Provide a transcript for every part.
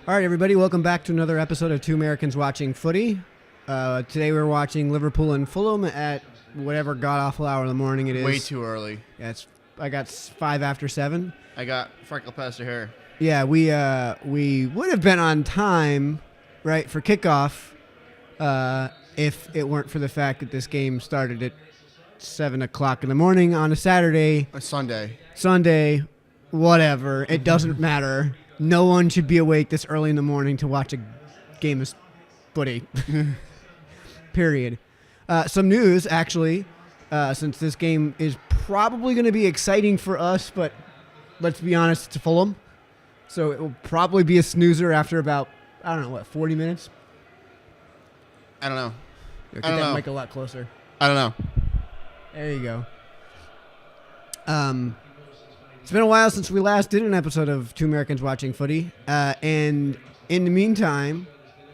All right, everybody, welcome back to another episode of Two Americans Watching Footie. Today we're watching Liverpool and Fulham at whatever god-awful hour in the morning it is. Way too early. Yeah, I got 5 after 7. I got freckle past your hair. Yeah, we would have been on time, right, for kickoff if it weren't for the fact that this game started at 7 o'clock in the morning on a Saturday. A Sunday. Sunday, whatever. It doesn't matter. No one should be awake this early in the morning to watch a game of footy. Period. Some news, actually, since this game is probably going to be exciting for us, but let's be honest, it's a Fulham. So it will probably be a snoozer after about, 40 minutes? I don't know. Get that mic a lot closer. I don't know. There you go. It's been a while since we last did an episode of Two Americans Watching Footy, and in the meantime,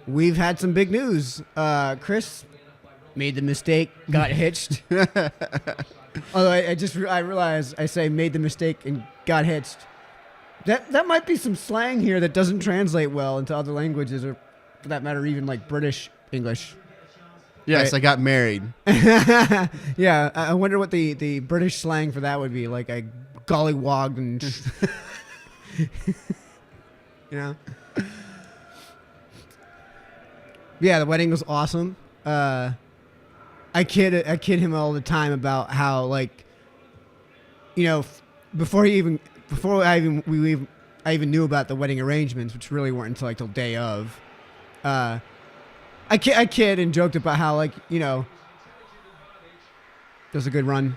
we've had some big news. Chris made the mistake, got hitched. Although I realized I say made the mistake and got hitched. That might be some slang here that doesn't translate well into other languages, or for that matter, even like British English. Yes, right? I got married. Yeah, I wonder what the British slang for that would be. Like I gollywogged and you know. Yeah, the wedding was awesome. I kid him all the time about how, like, you know, before I even knew about the wedding arrangements, which really weren't until till day of. I kid and joked about how, like, you know, it was a good run.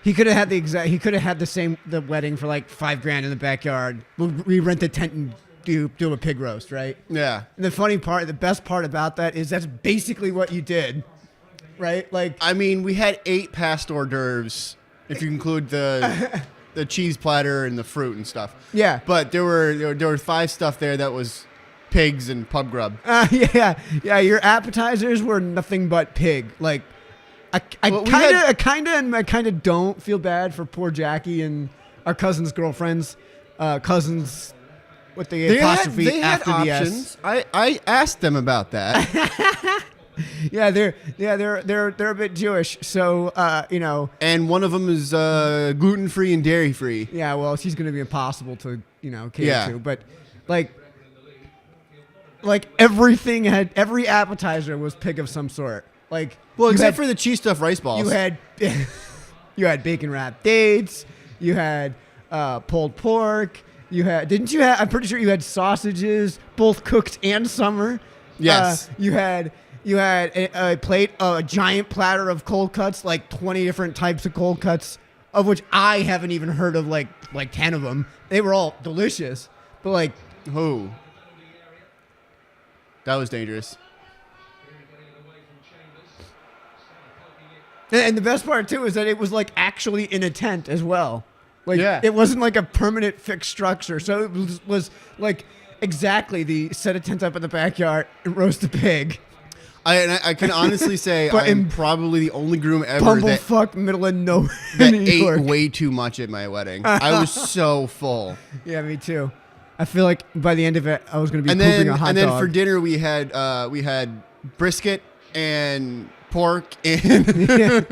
He could have had the wedding for like $5,000 in the backyard. We rent the tent and do a pig roast, right? Yeah. And the best part about that is that's basically what you did, right? Like, I mean, we had 8 past hors d'oeuvres if you include the cheese platter and the fruit and stuff. Yeah. But there were 5 stuff there that was pigs and pub grub. Yeah. Your appetizers were nothing but pig. Like, I kind of don't feel bad for poor Jackie and our cousin's girlfriends. Cousins with the apostrophe after the S. I asked them about that. Yeah, they're a bit Jewish, so you know. And one of them is gluten free and dairy free. Yeah, well, she's going to be impossible to cater to, but like every appetizer was pig of some sort. Like, well, except for the cheese stuffed rice balls. You had bacon wrapped dates. You had pulled pork. I'm pretty sure you had sausages, both cooked and summer. Yes. You had a giant platter of cold cuts, like 20 different types of cold cuts, of which I haven't even heard of like 10 of them. They were all delicious, but like, who? That was dangerous. And the best part too is that it was like actually in a tent as well. Like, yeah. It wasn't like a permanent fixed structure. So it was like exactly the set a tent up in the backyard and roast a pig. I can honestly say I'm probably the only groom ever bumblefuck middle of nowhere that in New York. ate way too much at my wedding. I was so full. Yeah, me too. I feel like by the end of it, I was going to be pooping a hot dog. And then for dinner, we had brisket and pork and yeah.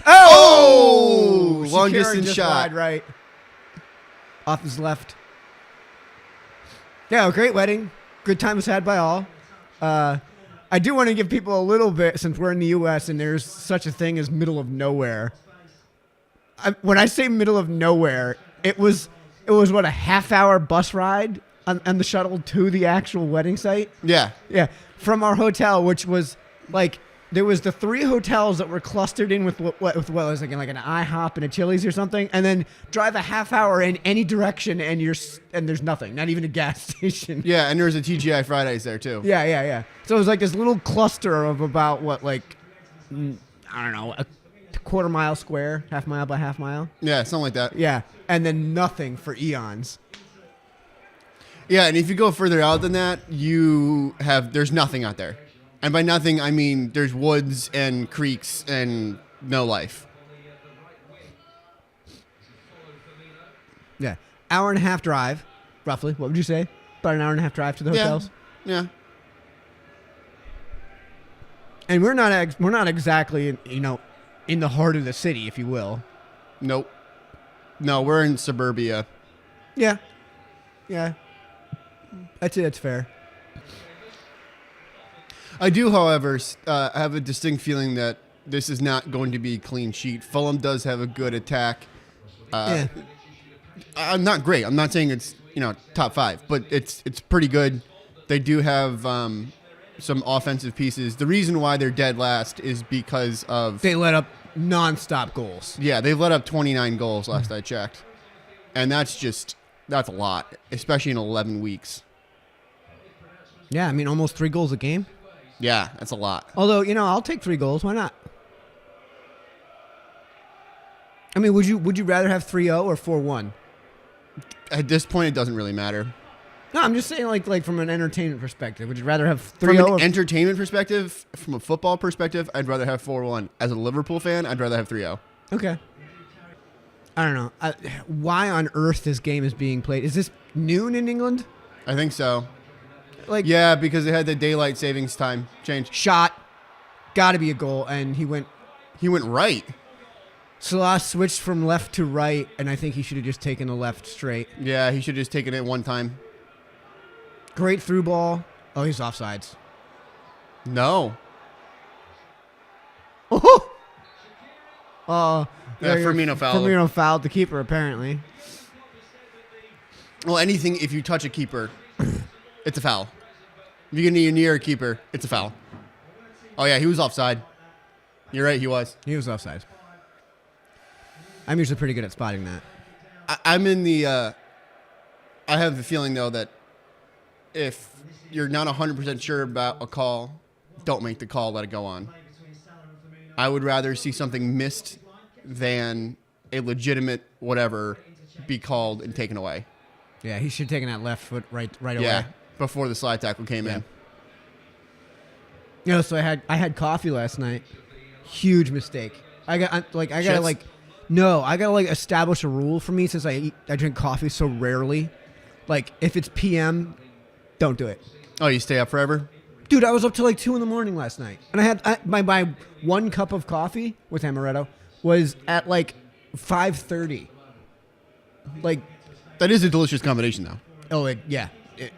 long distance shot right off his left. Yeah, a great wedding. Good time was had by all. I do want to give people a little bit, since we're in the U.S. and there's such a thing as middle of nowhere. When I say middle of nowhere, it was what, a half-hour bus ride on the shuttle to the actual wedding site? Yeah. Yeah. From our hotel, which was like, there was the 3 hotels that were clustered in with what was like an IHOP and a Chili's or something, and then drive a half hour in any direction and there's nothing, not even a gas station. Yeah, and there was a TGI Fridays there too. Yeah. So it was like this little cluster of about I don't know, a quarter mile square, half mile by half mile. Yeah, something like that. Yeah, and then nothing for eons. Yeah, and if you go further out than that, there's nothing out there. And by nothing, I mean there's woods and creeks and no life. Yeah. Hour and a half drive, roughly. What would you say? About an hour and a half drive to the hotels. Yeah. And we're not exactly in the heart of the city, if you will. Nope. No, we're in suburbia. Yeah. I'd say that's fair. I do, however, have a distinct feeling that this is not going to be a clean sheet. Fulham does have a good attack. I'm not great. I'm not saying it's top 5, but it's pretty good. They do have some offensive pieces. The reason why they're dead last is because of they let up nonstop goals. Yeah, they've let up 29 goals last I checked, and that's a lot, especially in 11 weeks. Yeah, I mean almost 3 goals a game. Yeah, that's a lot. Although I'll take 3 goals. Why not? I mean, would you rather have 3-0 or 4-1? At this point, it doesn't really matter. No, I'm just saying, like from an entertainment perspective, would you rather have 3-0? From an entertainment perspective, from a football perspective, I'd rather have 4-1. As a Liverpool fan, I'd rather have 3-0. Okay. I don't know. Why on earth this game is being played? Is this noon in England? I think so. Yeah, because it had the daylight savings time change. Shot, got to be a goal, and he went right. Salah switched from left to right, and I think he should have just taken the left straight. Yeah, he should have just taken it one time. Great through ball. Oh, he's offsides. No. Oh! Firmino fouled. Firmino fouled the keeper, apparently. Well, if you touch a keeper, it's a foul. If you get near a keeper, it's a foul. Oh, yeah, he was offside. You're right, he was. He was offside. I'm usually pretty good at spotting that. I'm in the... I have the feeling, though, that if you're not 100% sure about a call, don't make the call, let it go on. I would rather see something missed than a legitimate whatever be called and taken away. Yeah, he should have taken that left foot right away. Yeah, before the slide tackle came in. So I had coffee last night. Huge mistake. I gotta establish a rule for me since I drink coffee so rarely. Like if it's PM, don't do it. Oh, you stay up forever? Dude, I was up till like 2 a.m. last night, and I had my 1 cup of coffee with amaretto was at like 5:30. Like that is a delicious combination, though. Oh, it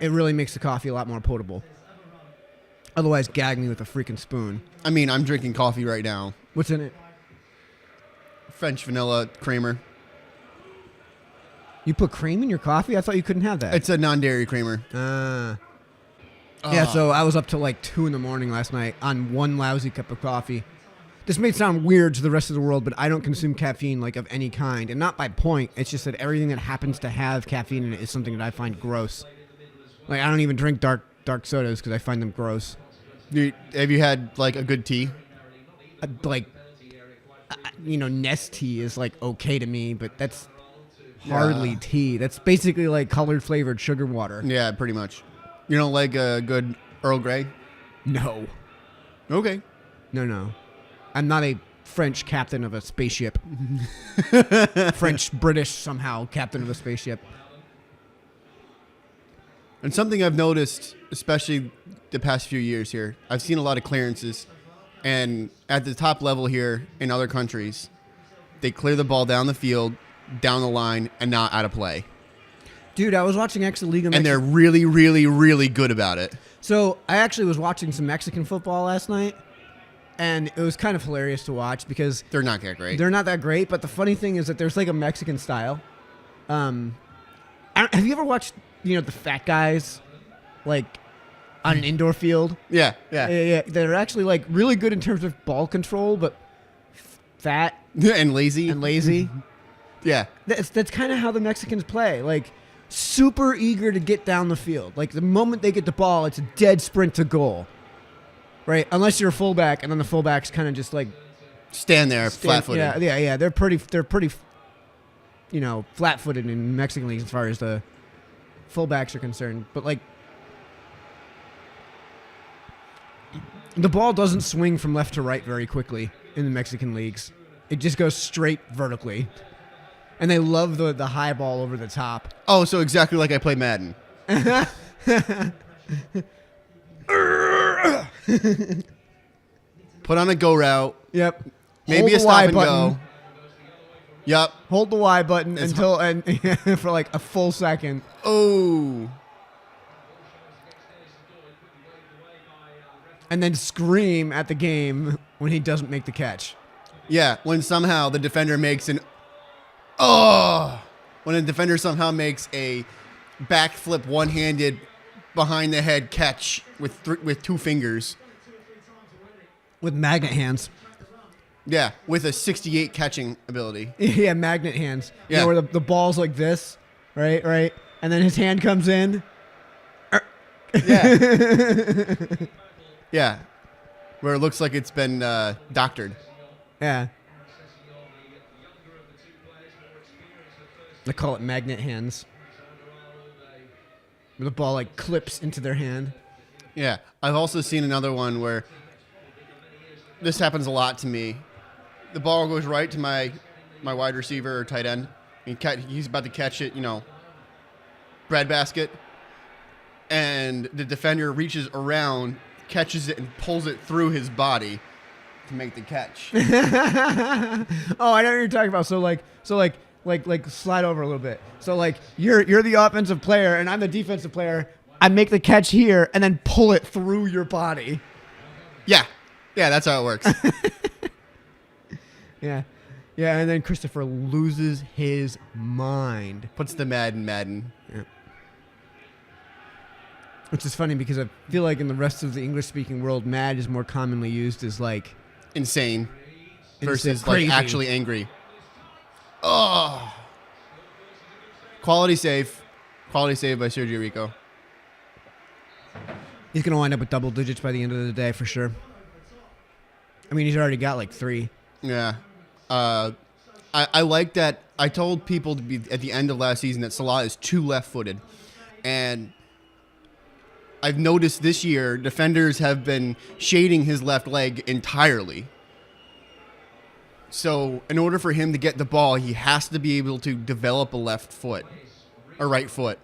really makes the coffee a lot more potable. Otherwise, gag me with a freaking spoon. I mean, I'm drinking coffee right now. What's in it? French vanilla creamer. You put cream in your coffee? I thought you couldn't have that. It's a non-dairy creamer. Yeah, so I was up till like 2 a.m. last night on 1 lousy cup of coffee. This may sound weird to the rest of the world, but I don't consume caffeine like of any kind. And not by point. It's just that everything that happens to have caffeine in it is something that I find gross. Like, I don't even drink dark sodas because I find them gross. Have you had, like, a good tea? Nest tea is, like, okay to me, but that's hardly tea. That's basically, like, colored flavored sugar water. Yeah, pretty much. You don't like a good Earl Grey? No. Okay. No. I'm not a French captain of a spaceship. French-British, somehow, captain of a spaceship. And something I've noticed, especially the past few years here, I've seen a lot of clearances. And at the top level here in other countries, they clear the ball down the field, down the line, and not out of play. Dude, I was watching Liga. And they're really, really, really good about it. So I actually was watching some Mexican football last night, and it was kind of hilarious to watch because they're not that great. They're not that great, but the funny thing is that there's like a Mexican style. Have you ever watched, the fat guys, like, on an indoor field? Yeah. They're actually like really good in terms of ball control, but fat and lazy. Yeah. That's kind of how the Mexicans play. Like, super eager to get down the field. Like, the moment they get the ball, it's a dead sprint to goal. Right? Unless you're a fullback, and then the fullbacks kind of just like stand there flat-footed. Yeah. They're pretty flat-footed in Mexican leagues as far as the fullbacks are concerned. But like, the ball doesn't swing from left to right very quickly in the Mexican leagues. It just goes straight vertically. And they love the high ball over the top. Oh, so exactly like I play Madden. Put on a go route. Yep. Maybe Hold a the stop Y and button. go. Yep. Hold the Y button until for like a full second. Oh. And then scream at the game when he doesn't make the catch. Yeah, when somehow the defender makes an when a defender somehow makes a backflip one-handed behind the head catch with 2 fingers. With magnet hands. Yeah, with a 68 catching ability. Yeah, magnet hands. Yeah. You know, where the ball's like this, right? And then his hand comes in. Yeah. Yeah. Where it looks like it's been doctored. Yeah. They call it magnet hands. Where the ball like clips into their hand. Yeah. I've also seen another one where this happens a lot to me. The ball goes right to my wide receiver or tight end. He's about to catch it, breadbasket. And the defender reaches around, catches it, and pulls it through his body to make the catch. Oh, I know what you're talking about. So like slide over a little bit. So like you're the offensive player and I'm the defensive player. I make the catch here and then pull it through your body. Yeah. Yeah, that's how it works. Yeah. Yeah, and then Christopher loses his mind. Puts the Madden. Yeah. Which is funny because I feel like in the rest of the English-speaking world, mad is more commonly used as like... Insane. Versus crazy. like actually angry. Oh. Quality save. Quality save by Sergio Rico. He's going to wind up with double digits by the end of the day for sure. I mean, he's already got like 3. Yeah. I like that. I told people to be at the end of last season that Salah is too left-footed. And I've noticed this year defenders have been shading his left leg entirely. So in order for him to get the ball, he has to be able to develop a left foot or right foot.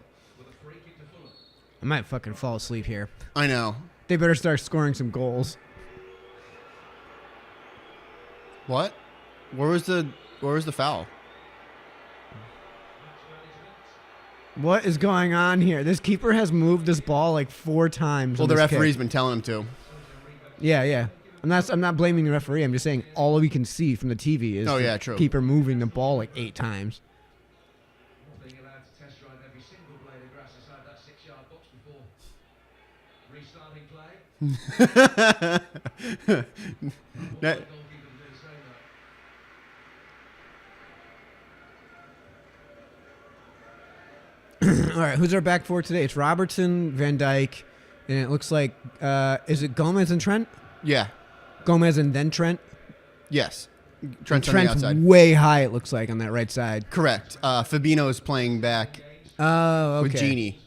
I might fucking fall asleep here. I know. They better start scoring some goals. What? Where was the foul? What is going on here? This keeper has moved this ball like 4 times. Well, on the this referee's kick. been telling him to. Yeah. I'm not blaming the referee. I'm just saying all we can see from the TV is the true. keeper moving the ball like 8 times. That- All right, who's our back four today? It's Robertson, Van Dijk, and it looks like is it Gomez and Trent? yeah. Gomez and then Trent. Yes. Trent's on the Trent's outside. way high. It looks like on that right side. Correct. Fabinho is playing back Oh, okay. with Genie.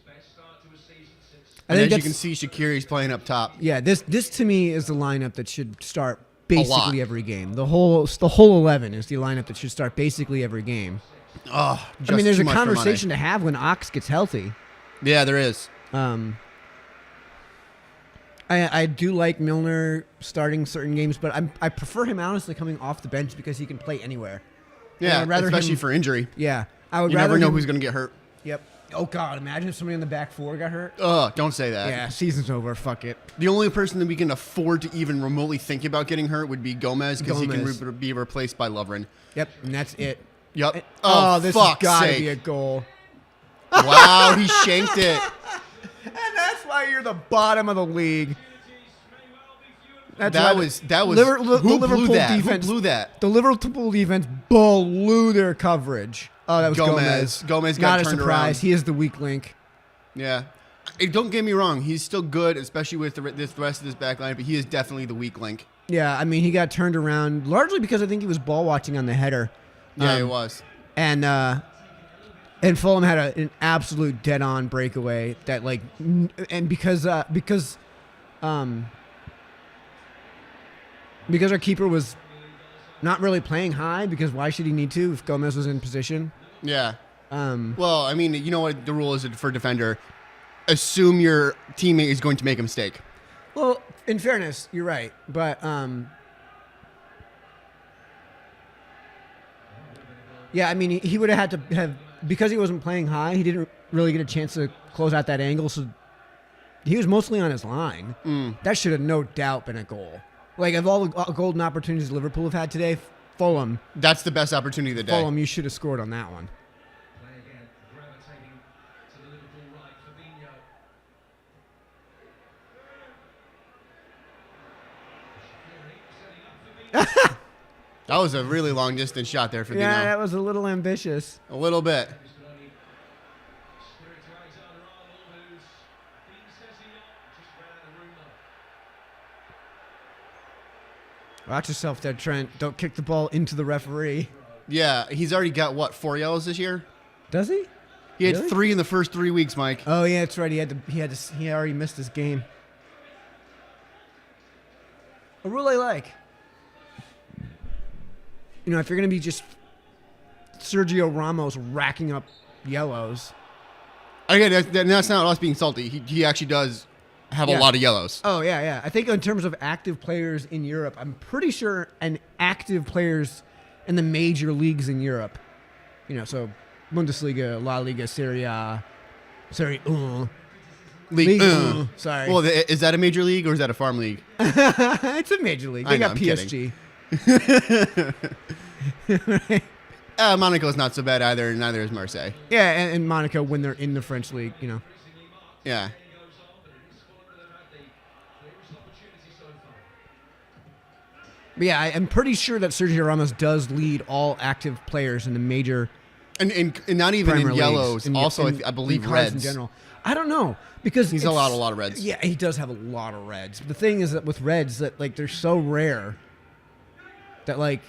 I And think as you that's- can see, Shaqiri's playing up top. Yeah, this to me is the lineup that should start lot. basically every game. The whole 11 is the lineup that should start basically every game. Oh, I mean, there's too a much for Mane. conversation to have when Ox gets healthy. Yeah, there is. I do like Milner starting certain games, but I prefer him honestly coming off the bench because he can play anywhere. Yeah, I'd rather especially him- for injury. Yeah, I would You rather never know him- who's going to get hurt. Yep. Oh God, imagine if somebody in the back 4 got hurt. Don't say that. Yeah, season's over. Fuck it. The only person that we can afford to even remotely think about getting hurt would be Gomez because he can Gomez. be replaced by Lovren. Yep, and that's it. Yep. Oh, this has fuck's got to sake. be a goal. Wow, he shanked it. And that's why you're the bottom of the league. That's That why was the who Liverpool blew that? defense. Who blew that? The Liverpool defense blew their coverage. Oh, that was Gomez. Gomez got Not a turned surprise. around. He is the weak link. Yeah. Don't get me wrong. He's still good, especially with the rest of this back line, but he is definitely the weak link. Yeah, I mean, he got turned around largely because I think he was ball watching on the header. Yeah, it was. And Fulham had an absolute dead-on breakaway that because our keeper was not really playing high, because why should he need to if Gomez was in position? Yeah. Um, Well, I mean, you know what the rule is for defender? assume your teammate is going to make a mistake. Well, in fairness, you're right, but yeah, I mean, he would have had to have, because he wasn't playing high, he didn't really get a chance to close out that angle, so he was mostly on his line. That should have no doubt been a goal. Like, of all the golden opportunities Liverpool have had today, Fulham. That's the best opportunity of the day. Fulham, you should have scored on that one. That was a really long distance shot there for Dino. Yeah, that was a little ambitious. A little bit. Watch yourself there, Trent. Don't kick the ball into the referee. Yeah, he's already got, what, 4 yellows this year? Does he? He had Really? 3 in the first 3 weeks, Mike. Oh yeah, that's right. He already missed his game. A rule I like. You know, if you're gonna be just Sergio Ramos racking up yellows. Again, that's not us being salty. He actually does have a lot of yellows. Oh yeah, yeah. I think in terms of active players in Europe, I'm pretty sure active players in the major leagues in Europe. You know, so Bundesliga, La Liga, Serie A, League. Sorry. Well, is that a major league or is that a farm league? It's a major league. They got I'm PSG. Right. Monaco's not so bad either, and neither is Marseille. Yeah, and Monaco when they're in the French league, you know. Yeah. But yeah, I'm pretty sure that Sergio Ramos does lead all active players in the major And not even Premier in leagues, yellows. Also, I believe league cards reds. in general. I don't know because He's a lot of reds. Yeah, he does have a lot of reds. The thing is that with reds, that like they're so rare that like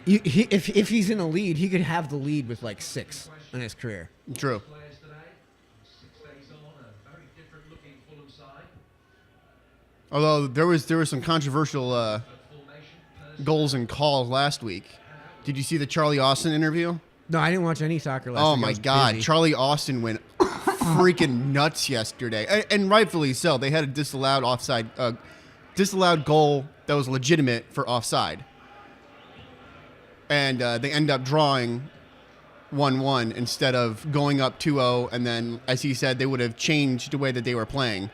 if he's in a lead, he could have the lead with like 6 in his career. True. Although there was some controversial goals and calls last week. Did you see the Charlie Austin interview? No, I didn't watch any soccer last week. Oh I my was God, busy. Charlie Austin went freaking nuts yesterday, and rightfully so. They had a disallowed goal that was legitimate for offside, and they end up drawing 1-1 instead of going up 2-0. And then, as he said, they would have changed the way that they were playing.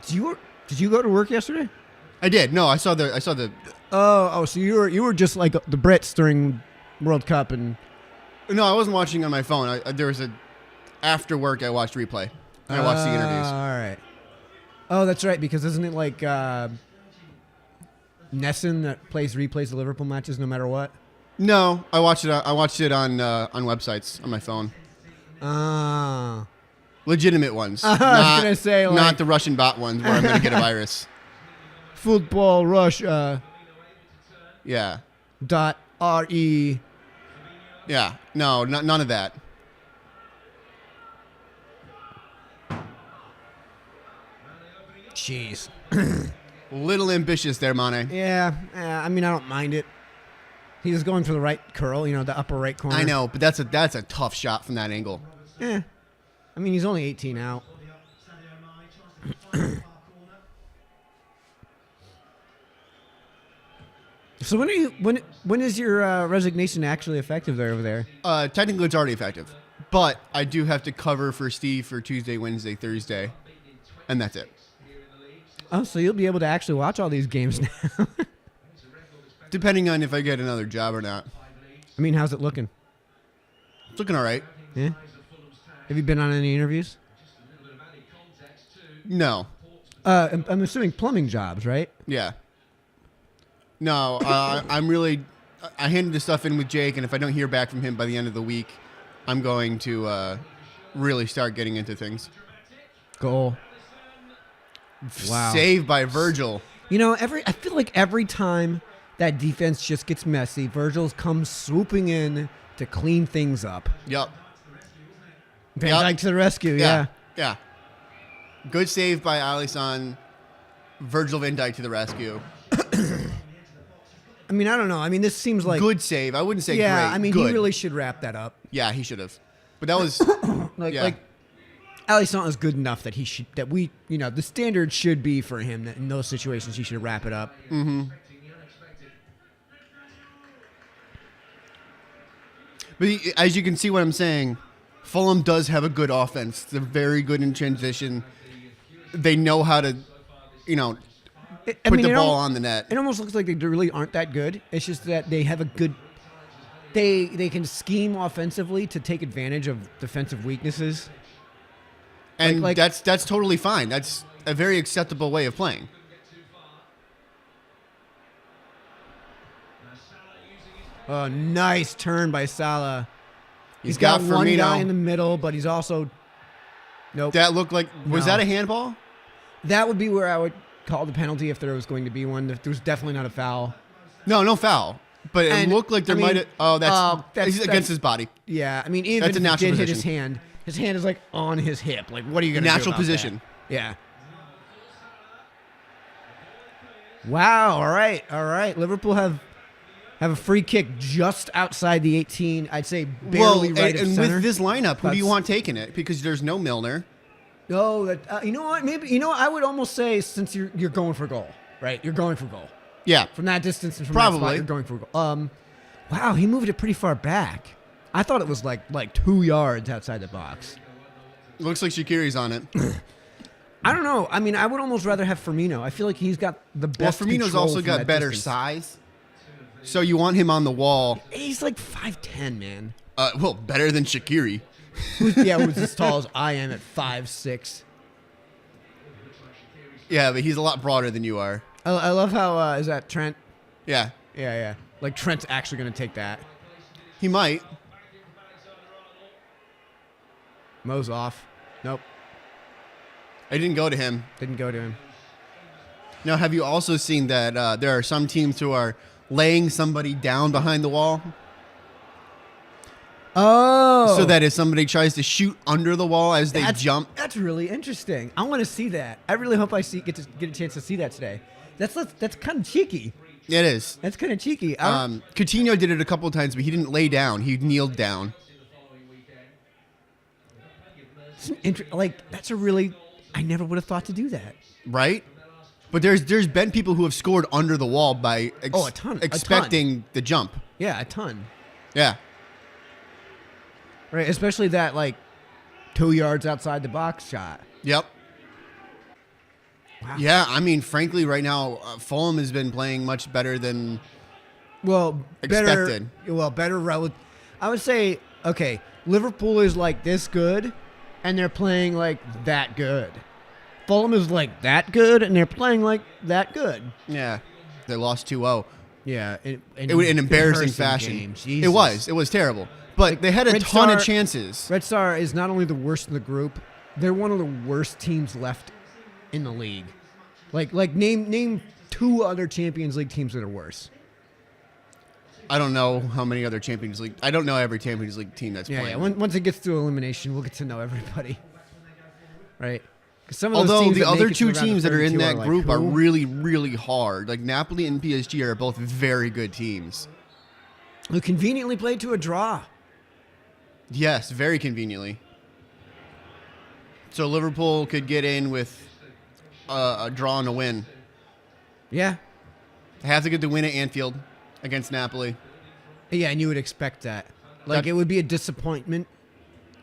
Did you go to work yesterday? I did. No, I saw the. Oh, so you were just like the Brits during World Cup and. No, I wasn't watching on my phone. There was after work. I watched replay. And I watched the interviews. All right. Oh, that's right. Because isn't it like Nesson that replays the Liverpool matches no matter what? No, I watched it. I watched it on websites on my phone. Ah. Legitimate ones. I was gonna say, like, not the Russian bot ones where I'm gonna get a virus. Football Russia. Yeah. .re. Yeah. No, none of that. Jeez. Little ambitious there, Mane. Yeah. I mean, I don't mind it. He was going for the right curl, the upper right corner. I know, but that's a tough shot from that angle. Yeah. I mean, he's only 18 out. So when is your resignation actually effective there over there? Technically, it's already effective, but I do have to cover for Steve for Tuesday, Wednesday, Thursday, and that's it. Oh, so you'll be able to actually watch all these games now. Depending on if I get another job or not. I mean, how's it looking? It's looking all right. Yeah. Have you been on any interviews? No. I'm assuming plumbing jobs, right? Yeah. No, I handed the stuff in with Jake, and if I don't hear back from him by the end of the week, I'm going to really start getting into things. Goal. Wow. Saved by Virgil. I feel like every time that defense just gets messy, Virgil comes swooping in to clean things up. Yep. Van Dijk to the rescue, yeah. Yeah. Good save by Alisson. Virgil van Dijk to the rescue. I mean, I don't know. I mean, this seems like Good save. I wouldn't say great. yeah. I mean, good. he really should wrap that up. Yeah, he should have. But that was Like Alisson is good enough that he should the standard should be for him that in those situations he should wrap it up. Mm-hmm. But as you can see what I'm saying, Fulham does have a good offense. They're very good in transition. They know how to, put the ball on the net. It almost looks like they really aren't that good. It's just that they have a good. They can scheme offensively to take advantage of defensive weaknesses. And that's totally fine. That's a very acceptable way of playing. Oh, nice turn by Salah. He's got got one Firmino. guy in the middle, but he's also nope. That looked like was No. that a handball? That would be where I would call the penalty if there was going to be one. There was definitely not a foul. No foul. But it And, looked like there I mean, might have. Oh, that's he's against his body. Yeah, I mean, even That's a if natural he did hit his position. hand is like on his hip. Like, what are you going to do Natural about position. that? Yeah. Wow. All right. Liverpool have a free kick just outside the 18. I'd say barely right of and center. with this lineup, who do you That's- want taking it? Because there's no Milner. No, that you know what? Maybe I would almost say since you're going for goal, right? You're going for goal Yeah. from that distance and from that Probably. spot. You're going for goal. Wow, he moved it pretty far back. I thought it was like 2 yards outside the box. Looks like Shaqiri's on it. I don't know. I mean, I would almost rather have Firmino. I feel like he's got the Well, best. Firmino's control also from got that better distance. size. So you want him on the wall. He's like 5'10", man. Well, better than Shaqiri. Who's as tall as I am at 5'6". Yeah, but he's a lot broader than you are. I love how is that Trent? Yeah. Yeah. Like Trent's actually going to take that. He might. Mo's off. Nope, I didn't go to him. didn't go to him. Now, have you also seen that there are some teams who are laying somebody down behind the wall Oh, so that if somebody tries to shoot under the wall as they jump? That's really interesting. I want to see that. I really hope I get a chance to see that today. That's kind of cheeky. It is. That's kind of cheeky. Coutinho did it a couple of times, but he didn't lay down. He kneeled down. That's a really. I never would have thought to do that. Right? But there's been people who have scored under the wall by A ton. expecting the jump. Yeah, a ton. Yeah. Right, especially that 2 yards outside the box shot. Yep. Wow. Yeah, I mean, frankly, right now, Fulham has been playing much better than Well, expected. Better. I would say, okay, Liverpool is this good, and they're playing that good. Fulham is that good, and they're playing that good. Yeah. They lost 2-0. Yeah, in In embarrassing fashion. game. It was terrible. But they had a Red ton of Star- chances. Red Star is not only the worst in the group, they're one of the worst teams left in the league. Name 2 other Champions League teams that are worse. I don't know how many other Champions League. I don't know every Champions League team that's Yeah. playing. Once it gets to elimination, we'll get to know everybody. Right? 'Cause some of those Although teams the that make other it to 2 around the teams that are in 32 that group are who? really, really hard. Like Napoli and PSG are both very good teams. Who conveniently played to a draw. Yes, very conveniently. So Liverpool could get in with a draw and a win. Yeah. They have to get the win at Anfield against Napoli Yeah, and you would expect that. That- It would be a disappointment.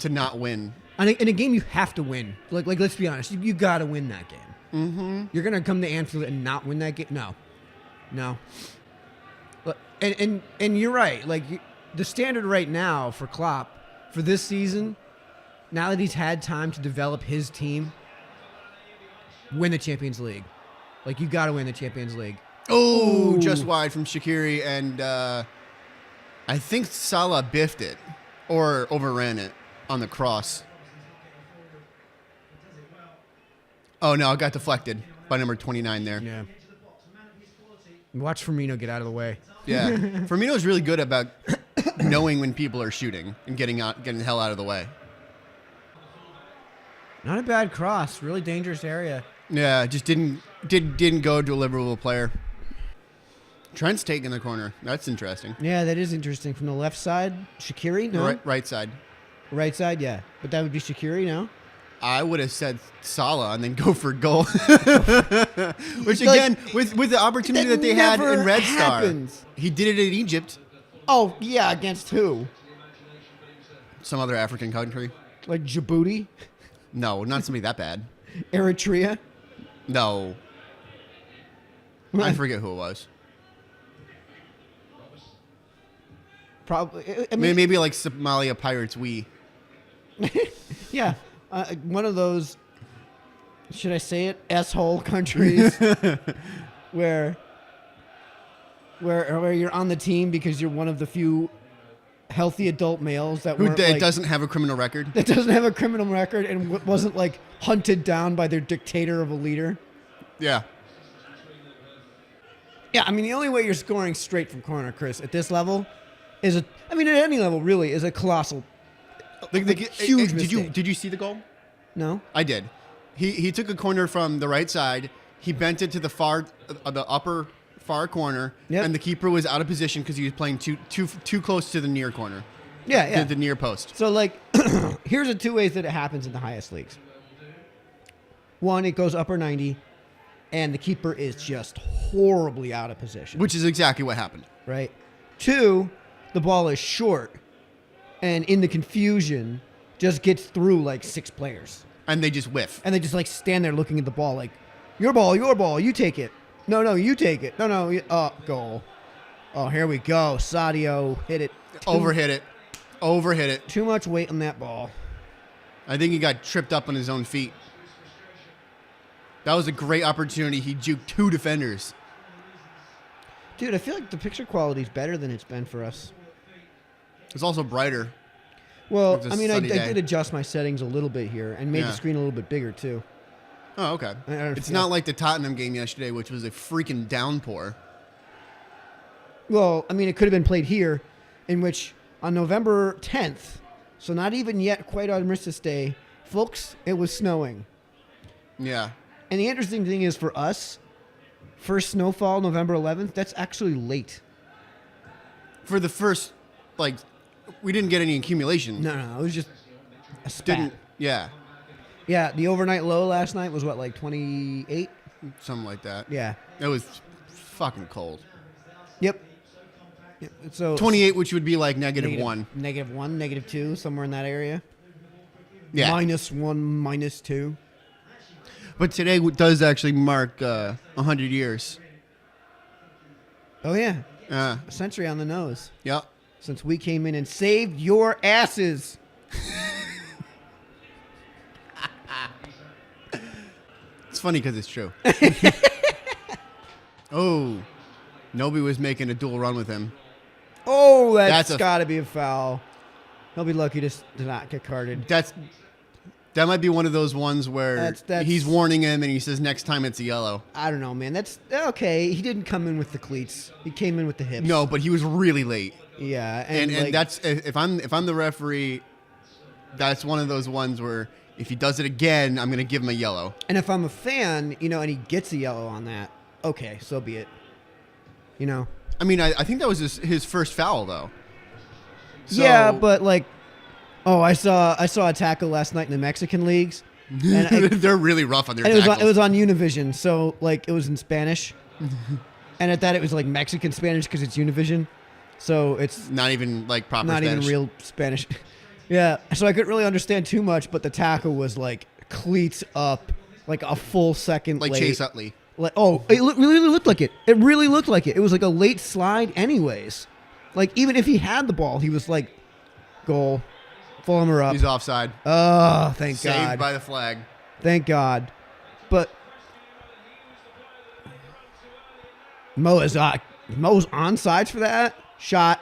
to not win. In a game, you have to win. Let's be honest. You got to win that game. Mm-hmm. You're going to come to Anfield and not win that game? No. And you're right. The standard right now for Klopp for this season, now that he's had time to develop his team, win the Champions League. You got to win the Champions League. Oh, just wide from Shaqiri, and I think Salah biffed it or overran it on the cross. Oh, no, it got deflected by number 29 there. Yeah. Watch Firmino get out of the way. Yeah. Firmino's really good about knowing when people are shooting and getting the hell out of the way. Not a bad cross. Really dangerous area. Yeah, just didn't go to a Liverpool player. Trent's taking the corner. That's interesting. Yeah, that is interesting. From the left side, Shaqiri? No. Right side. Right side, yeah. But that would be Shaqiri, no? I would have said Salah and then go for goal. Which again, with the opportunity that they had in Red happens. Star, he did it in Egypt. Oh, yeah, against who? Some other African country. Like Djibouti? No, not somebody that bad. Eritrea? No. I forget who it was. Probably. I mean, maybe like Somalia Pirates. Yeah. One of those, should I say it, S-hole countries where you're on the team because you're one of the few healthy adult males that doesn't have a criminal record. That doesn't have a criminal record and wasn't like hunted down by their dictator of a leader. Yeah. Yeah, I mean, the only way you're scoring straight from corner, Chris, at this level at any level really, is a colossal, huge mistake. Did you see the goal? No. I did. He took a corner from the right side. He bent it to the upper far corner, and the keeper was out of position because he was playing too close to the near corner. Yeah. The near post. So, like, here's the two ways that it happens in the highest leagues. One, it goes upper 90, and the keeper is just horribly out of position. Which is exactly what happened. Right. Two, the ball is short, and in the confusion, just gets through like 6 players. And they just whiff. And they just like stand there looking at the ball like, your ball, you take it. No, you take it. No, goal. Oh, here we go. Sadio hit it. Overhit it. Too much weight on that ball. I think he got tripped up on his own feet. That was a great opportunity. He juked 2 defenders. Dude, I feel like the picture quality is better than it's been for us. It's also brighter. Well, I mean, I did adjust my settings a little bit here and made the screen a little bit bigger, too. Oh, okay. It's not like the Tottenham game yesterday, which was a freaking downpour. Well, I mean, it could have been played here, in which on November 10th, so not even yet quite Armistice Day, folks, it was snowing. Yeah. And the interesting thing is for us, first snowfall November 11th, that's actually late. For the first, we didn't get any accumulation. No, it was just a spat. Yeah. Yeah, the overnight low last night was what, like 28? Something like that. Yeah. It was fucking cold. Yep. So 28, which would be like -1. -1, -2, somewhere in that area. Yeah. -1, -2. But today does actually mark 100 years. Oh, yeah. A century on the nose. Yep. Since we came in and saved your asses. It's funny because it's true. Oh, Nobi was making a dual run with him. Oh, that's got to be a foul. He'll be lucky to not get carded. That might be one of those ones where he's warning him and he says next time it's a yellow. I don't know, man. That's okay. He didn't come in with the cleats. He came in with the hips. No, but he was really late. Yeah, and that's if I'm the referee, that's one of those ones where if he does it again, I'm going to give him a yellow. And if I'm a fan, and he gets a yellow on that, okay, so be it. I mean, I think that was his first foul though. So, yeah, but I saw a tackle last night in the Mexican leagues. And they're really rough on their tackles. It was on Univision, so it was in Spanish. And at that it was Mexican Spanish because it's Univision. So it's not even proper not Spanish. Even real Spanish. Yeah, so I couldn't really understand too much, but the tackle was cleats up, a full second late. Chase Utley. It really looked like it. It really looked like it. It was a late slide anyways. Even if he had the ball, he was goal. Fulham are up. He's offside. Oh, thank God. Saved by the flag. Thank God. But Mo's onside for that shot.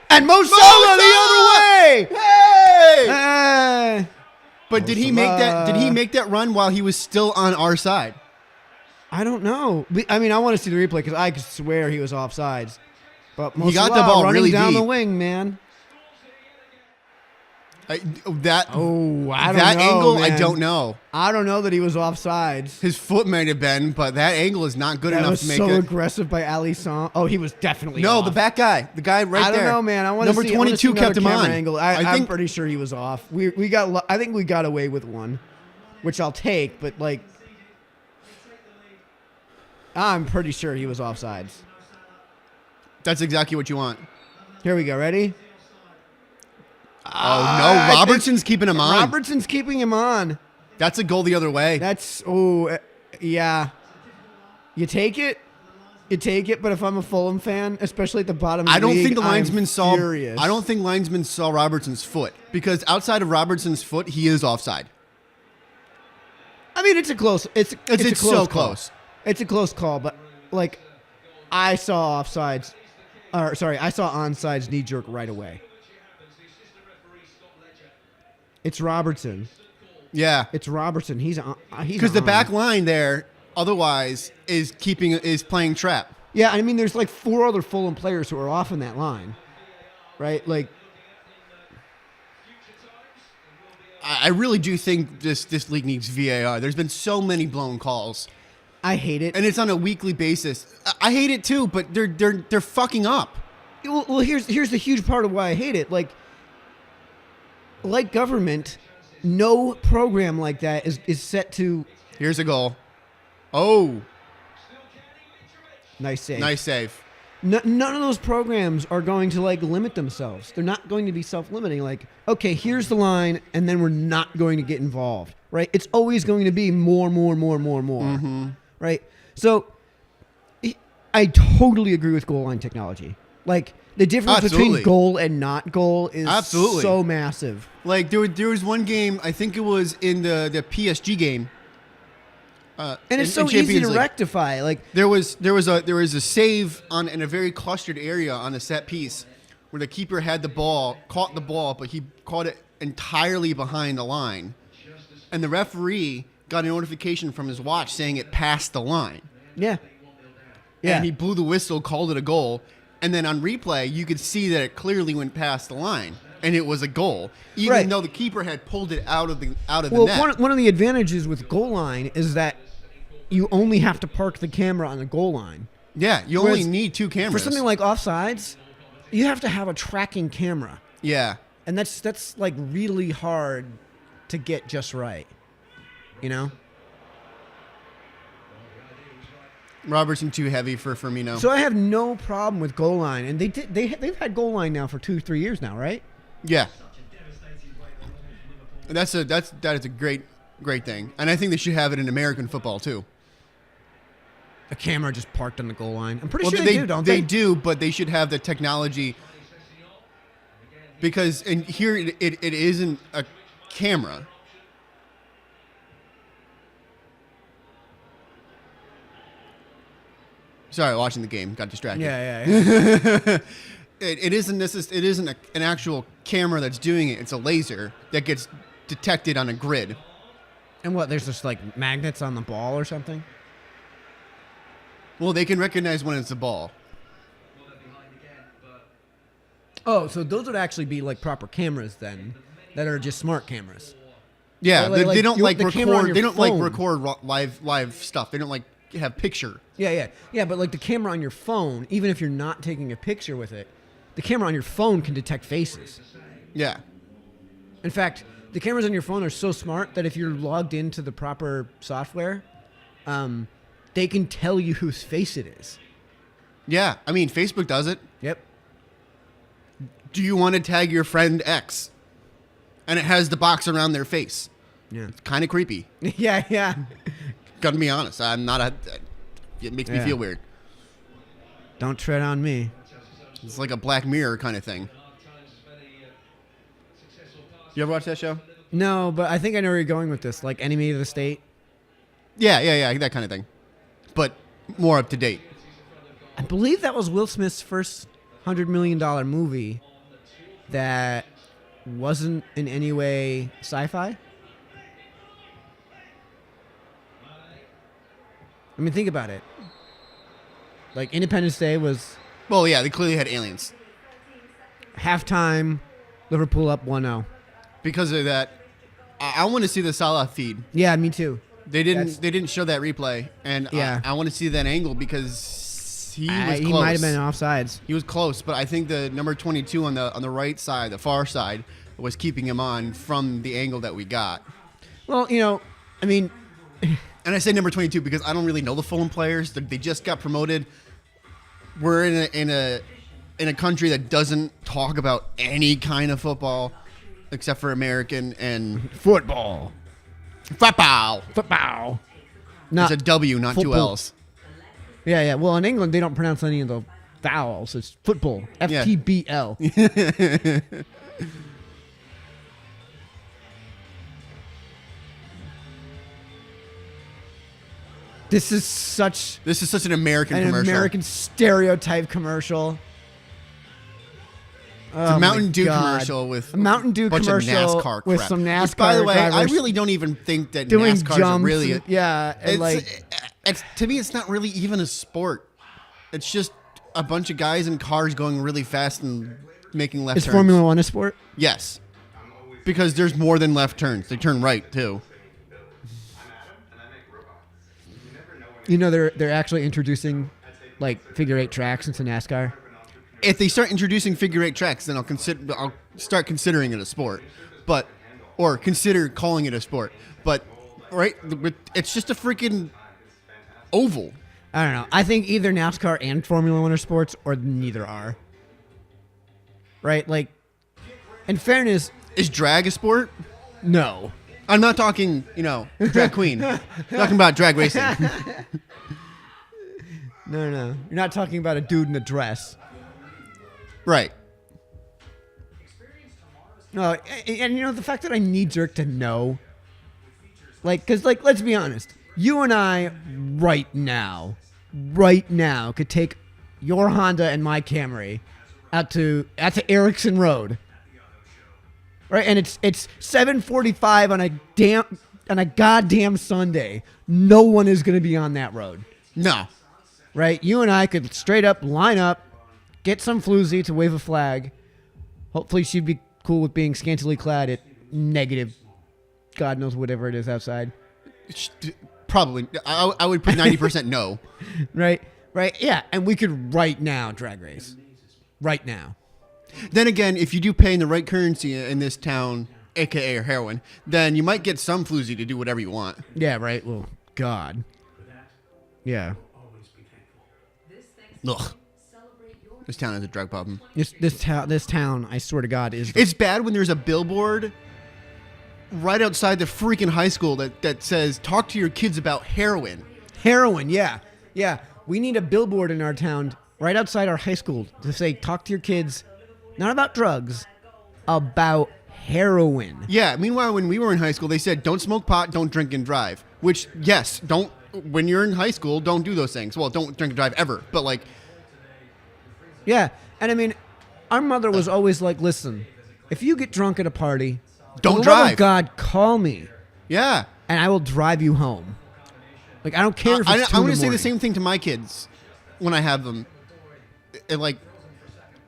And Mo Salah the other way. Hey! But did he make that run while he was still on our side? I don't know. I mean, I want to see the replay because I could swear he was offsides. But Mo he got Salah the ball running really down deep. the wing, man. That I don't that know, angle, man. I don't know. I don't know that he was offsides. His foot might have been, but that angle is not good That enough was to make so it. aggressive by Alisson. Oh, he was definitely No, off. the back guy, the guy right there. I don't know, man. I want Number to see 22 kept him on. Angle. I'm pretty sure he was off. I think we got away with one, which I'll take. But like, I'm pretty sure he was offsides. That's exactly what you want. Here we go. Ready? Oh no, Robertson's keeping him on. Robertson's keeping him on. That's a goal the other way. Yeah. You take it. You take it. But if I'm a Fulham fan, especially at the bottom of the league, think the linesman saw. furious. I don't think linesman saw Robertson's foot because outside of Robertson's foot, he is offside. I mean, it's a close. It's so call. close. It's a close call, but like, I saw offsides. I saw onside knee jerk right away. It's Robertson. Yeah, It's Robertson. He's because the back line there, otherwise, is playing trap. Yeah, I mean, there's like 4 other Fulham players who are off in that line, right? Like, I really do think this league needs VAR. There's been so many blown calls, I hate it. and it's on a weekly basis. I hate it too, but they're fucking up. Well, here's the huge part of why I hate it. Like government, no program like that is set to. Here's a goal. Oh, Nice save. nice save. None of those programs are going to like limit themselves. They're not going to be self-limiting. Like, okay, here's the line, and then we're not going to get involved, right? It's always going to be more, right? So, I totally agree with goal line technology. Like, the difference Absolutely. between goal and not goal is Absolutely. so massive. Like there was one game, I think it was in the PSG game. And it's in so easy Champions to League. rectify. Like, There was a save in a very clustered area on a set piece where the keeper had the ball, caught the ball, but he caught it entirely behind the line, and the referee got a notification from his watch saying it passed the line. yeah. And he blew the whistle, called it a goal, and then on replay you could see that it clearly went past the line, and it was a goal, even Right. though the keeper had pulled it out of the Well, net. one of the advantages with goal line is that you only have to park the camera on the goal line. Yeah, you only Whereas need 2 cameras. For something like offsides, you have to have a tracking camera, yeah. and that's like really hard to get just right. You know. Robertson too heavy for Firmino. So I have no problem with goal line, and they've had goal line now for 2-3 years now, right? Yeah. That is a great thing. And I think they should have it in American football too. A camera just parked on the goal line. I'm pretty Well, sure they do, don't they? They do, but they should have the technology because in here it isn't a camera. Sorry, watching the game, got distracted. Yeah. It isn't an actual camera that's doing it. It's a laser that gets detected on a grid. And what? There's just like magnets on the ball or something. Well, they can recognize when it's a ball. Oh, so those would actually be like proper cameras then, that are just smart cameras. Yeah, they don't like the camera on record. your They don't like phone. record live stuff. They don't like have picture. Yeah. But like the camera on your phone, even if you're not taking a picture with it, the camera on your phone can detect faces. Yeah, In fact, the cameras on your phone are so smart that if you're logged into the proper software, they can tell you whose face it is. yeah. I mean, Facebook does it. Yep. Do you want to tag your friend X? And it has the box around their face. Yeah. Kind of creepy. Yeah. Gotta be honest. I'm not a. It makes me Yeah. feel weird. Don't tread on me. It's like a Black Mirror kind of thing. You ever watch that show? No, but I think I know where you're going with this. Like Enemy of the State. Yeah, that kind of thing. But more up to date. I believe that was Will Smith's first $100 million movie that wasn't in any way sci-fi. I mean, think about it. Like Independence Day was Well, yeah, they clearly had aliens. halftime, Liverpool up 1-0. because of that. I want to see the Salah feed. Yeah, me too. They didn't show that replay, and Yeah. I want to see that angle because he was close. He might have been offsides. He was close, but I think the number 22 on the right side, the far side, was keeping him on from the angle that we got. Well, I mean, And I say number 22 because I don't really know the Fulham players. They just got promoted. We're in a country that doesn't talk about any kind of football except for American and football. Football. Not It's a W, not two football. L's. Yeah. Well, in England, they don't pronounce any of the vowels. It's football. Yeah. FTBL. This is such an American an commercial. American stereotype commercial. It's a Mountain Dew commercial with a Mountain Dew a bunch commercial of NASCAR with crap. some NASCAR Which, by the way, I drivers really don't even think that doing NASCAR's jumps. really It's to me, it's not really even a sport. It's just a bunch of guys in cars going really fast and making left Is turns. Formula One a sport? Yes, because there's more than left turns. They turn right too. They're actually introducing like figure eight tracks into NASCAR. If they start introducing figure eight tracks, then I'll start considering it a sport, or consider calling it a sport. But right, it's just a freaking oval. I don't know. I think either NASCAR and Formula One are sports, or neither are. Right? Like, in fairness, Is drag a sport? no. I'm not talking, drag queen. I'm talking about drag racing. No. You're not talking about a dude in a dress. Right. No, and the fact that I need Dirk to know, because let's be honest, you and I right now could take your Honda and my Camry out to Erickson Road, right? And it's 7:45 on a goddamn Sunday. No one is going to be on that road, No. right? You and I could straight up line up, get some floozy to wave a flag. Hopefully she'd be cool with being scantily clad at negative, God knows whatever it is outside. Probably. I would put 90% no. Right? Yeah, and we could right now drag race. Right now. Then again, if you do pay in the right currency in this town, a.k.a. heroin, then you might get some floozy to do whatever you want. Yeah, right? Well, God. Yeah. Ugh. This town has a drug problem. This town, I swear to God, is... It's bad when there's a billboard right outside the freaking high school that says, talk to your kids about heroin. Heroin, yeah. Yeah, we need a billboard in our town right outside our high school to say, talk to your kids, not about drugs, about heroin. Yeah, meanwhile, when we were in high school, they said, don't smoke pot, don't drink and drive. Which, yes, when you're in high school, don't do those things. Well, don't drink and drive ever. But, like... Yeah, and I mean, our mother was always like, listen, if you get drunk at a party, Don't for the drive. love of God, call me, Yeah. and I will drive you home. Like, I don't care if it's 2 I in want the to say the morning. same thing to my kids when I have them.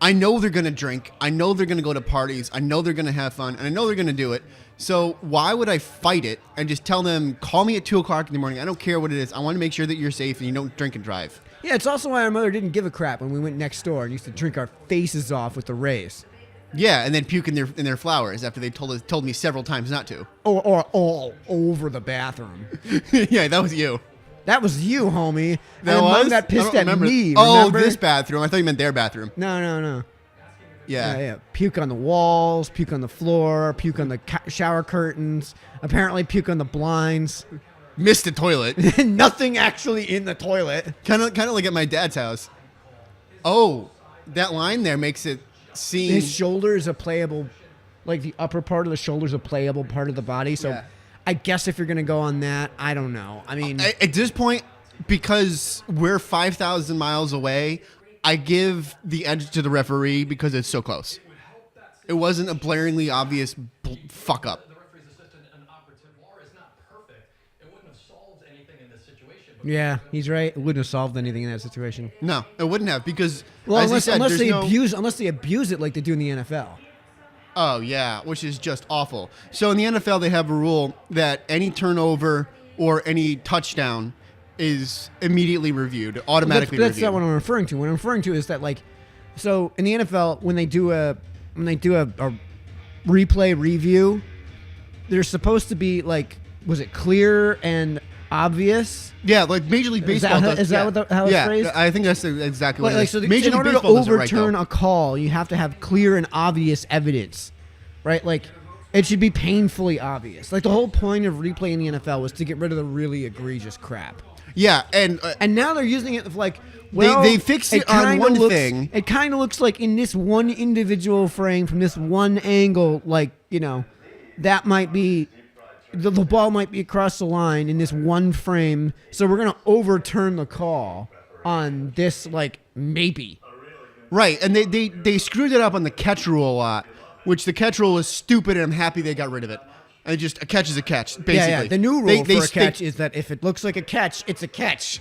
I know they're going to drink. I know they're going to go to parties. I know they're going to have fun. And I know they're going to do it. So why would I fight it and just tell them, call me at 2 o'clock in the morning. I don't care what it is. I want to make sure that you're safe and you don't drink and drive. Yeah, it's also why our mother didn't give a crap when we went next door and used to drink our faces off with the Rays. Yeah, and then puke in their flowers after they told me several times not to. Or all over the bathroom. Yeah, that was you. That was you, homie. That and was? Mom got I pissed don't at remember. me, Oh, remember? this bathroom. I thought you meant their bathroom. No. Yeah. Yeah. Puke on the walls, puke on the floor, puke on the shower curtains, apparently puke on the blinds. Missed the toilet. Nothing actually in the toilet. Kind of like at my dad's house. Oh, that line there makes it seem... His shoulder is a playable, like the upper part of the shoulder is a playable part of the body. So Yeah. I guess if you're going to go on that, I don't know. I mean... At this point, because we're 5,000 miles away, I give the edge to the referee because it's so close. It wasn't a blaringly obvious fuck up. Yeah, he's right. It wouldn't have solved anything in that situation. No, it wouldn't have because, Well, as you said, unless there's they no... abuse it like they do in the NFL. Oh, yeah, which is just awful. So in the NFL, they have a rule that any turnover or any touchdown is immeditely reviewed, automatically That's reviewed. not what I'm referring to. What I'm referring to is that, like, so in the NFL, when they do a replay review, there's supposed to be, like, was it clear and obvious? Yeah, like Major League Baseball does. Is that how it's phrased? I think that's exactly what it is. So Major in League order to Baseball does it right, overturn though. a call, you have to have clear and obvious evidence, right? Like, it should be painfully obvious. Like, the whole point of replay in the NFL was to get rid of the really egregious crap. Yeah, and now they're using it of like, well, they fixed it on one thing. It kind of looks like in this one individual frame from this one angle, like, you know, that might be the ball might be across the line in this one frame, so we're gonna overturn the call on this, like, maybe. Right, and they screwed it up on the catch rule a lot, which the catch rule is stupid, and I'm happy they got rid of it. And just a catch is a catch, basically. Yeah. The new rule for a catch is that if it looks like a catch, it's a catch.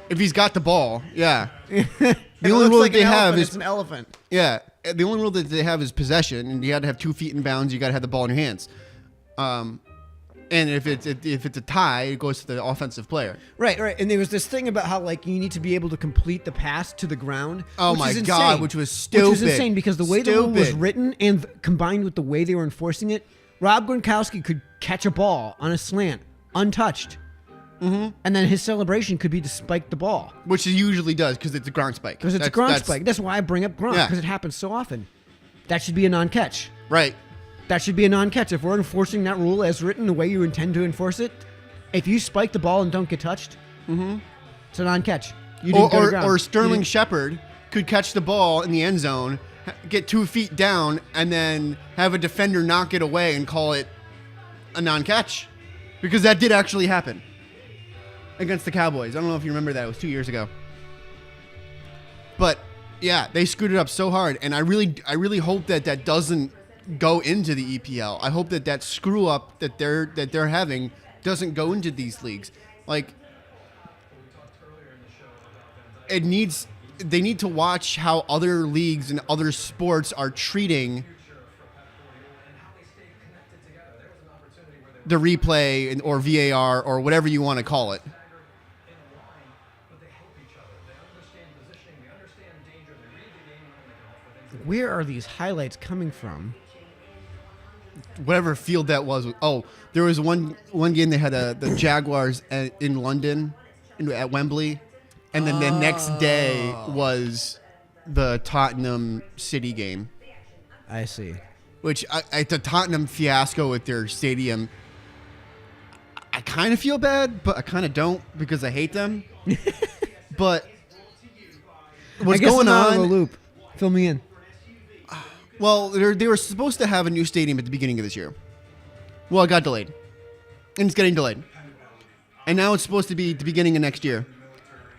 If he's got the ball, yeah. The only rule that they have is is an elephant. Yeah, the only rule that they have is possession, and you got to have 2 feet in bounds. You got to have the ball in your hands. And if it's a tie, it goes to the offensive player. Right. And there was this thing about how, like, you need to be able to complete the pass to the ground. Oh which my is God, insane. which was stupid. Which was insane because the way the rule was Stupid. written and combined with the way they were enforcing it, Rob Gronkowski could catch a ball on a slant untouched. Mm-hmm. And then his celebration could be to spike the ball. Which he usually does because it's a Gronk spike. Because it's a Gronk spike. That's why I bring up Gronk, Yeah. because it happens so often. That should be a non-catch. Right. That should be a non-catch. If we're enforcing that rule as written the way you intend to enforce it, if you spike the ball and don't get touched, it's a non-catch. You didn't go to ground. Or Sterling Shepard could catch the ball in the end zone, get 2 feet down, and then have a defender knock it away and call it a non-catch. Because that did actually happen against the Cowboys. I don't know if you remember that. It was 2 years ago. But yeah, they screwed it up so hard, and I really hope that doesn't go into the EPL. I hope that screw up that they're having doesn't go into these leagues. Like, they need to watch how other leagues and other sports are treating the replay or VAR or whatever you want to call it. Where are these highlights coming from? Whatever field that was. Oh, there was one game they had the Jaguars in London at Wembley, and then the next day was the Tottenham City game. I see. Which the Tottenham fiasco with their stadium, I kind of feel bad, but I kind of don't because I hate them. But what's going I'm out of on? the loop. Fill me in. Well, they were supposed to have a new stadium at the beginning of this year. Well, it got delayed. And it's getting delayed. And now it's supposed to be the beginning of next year.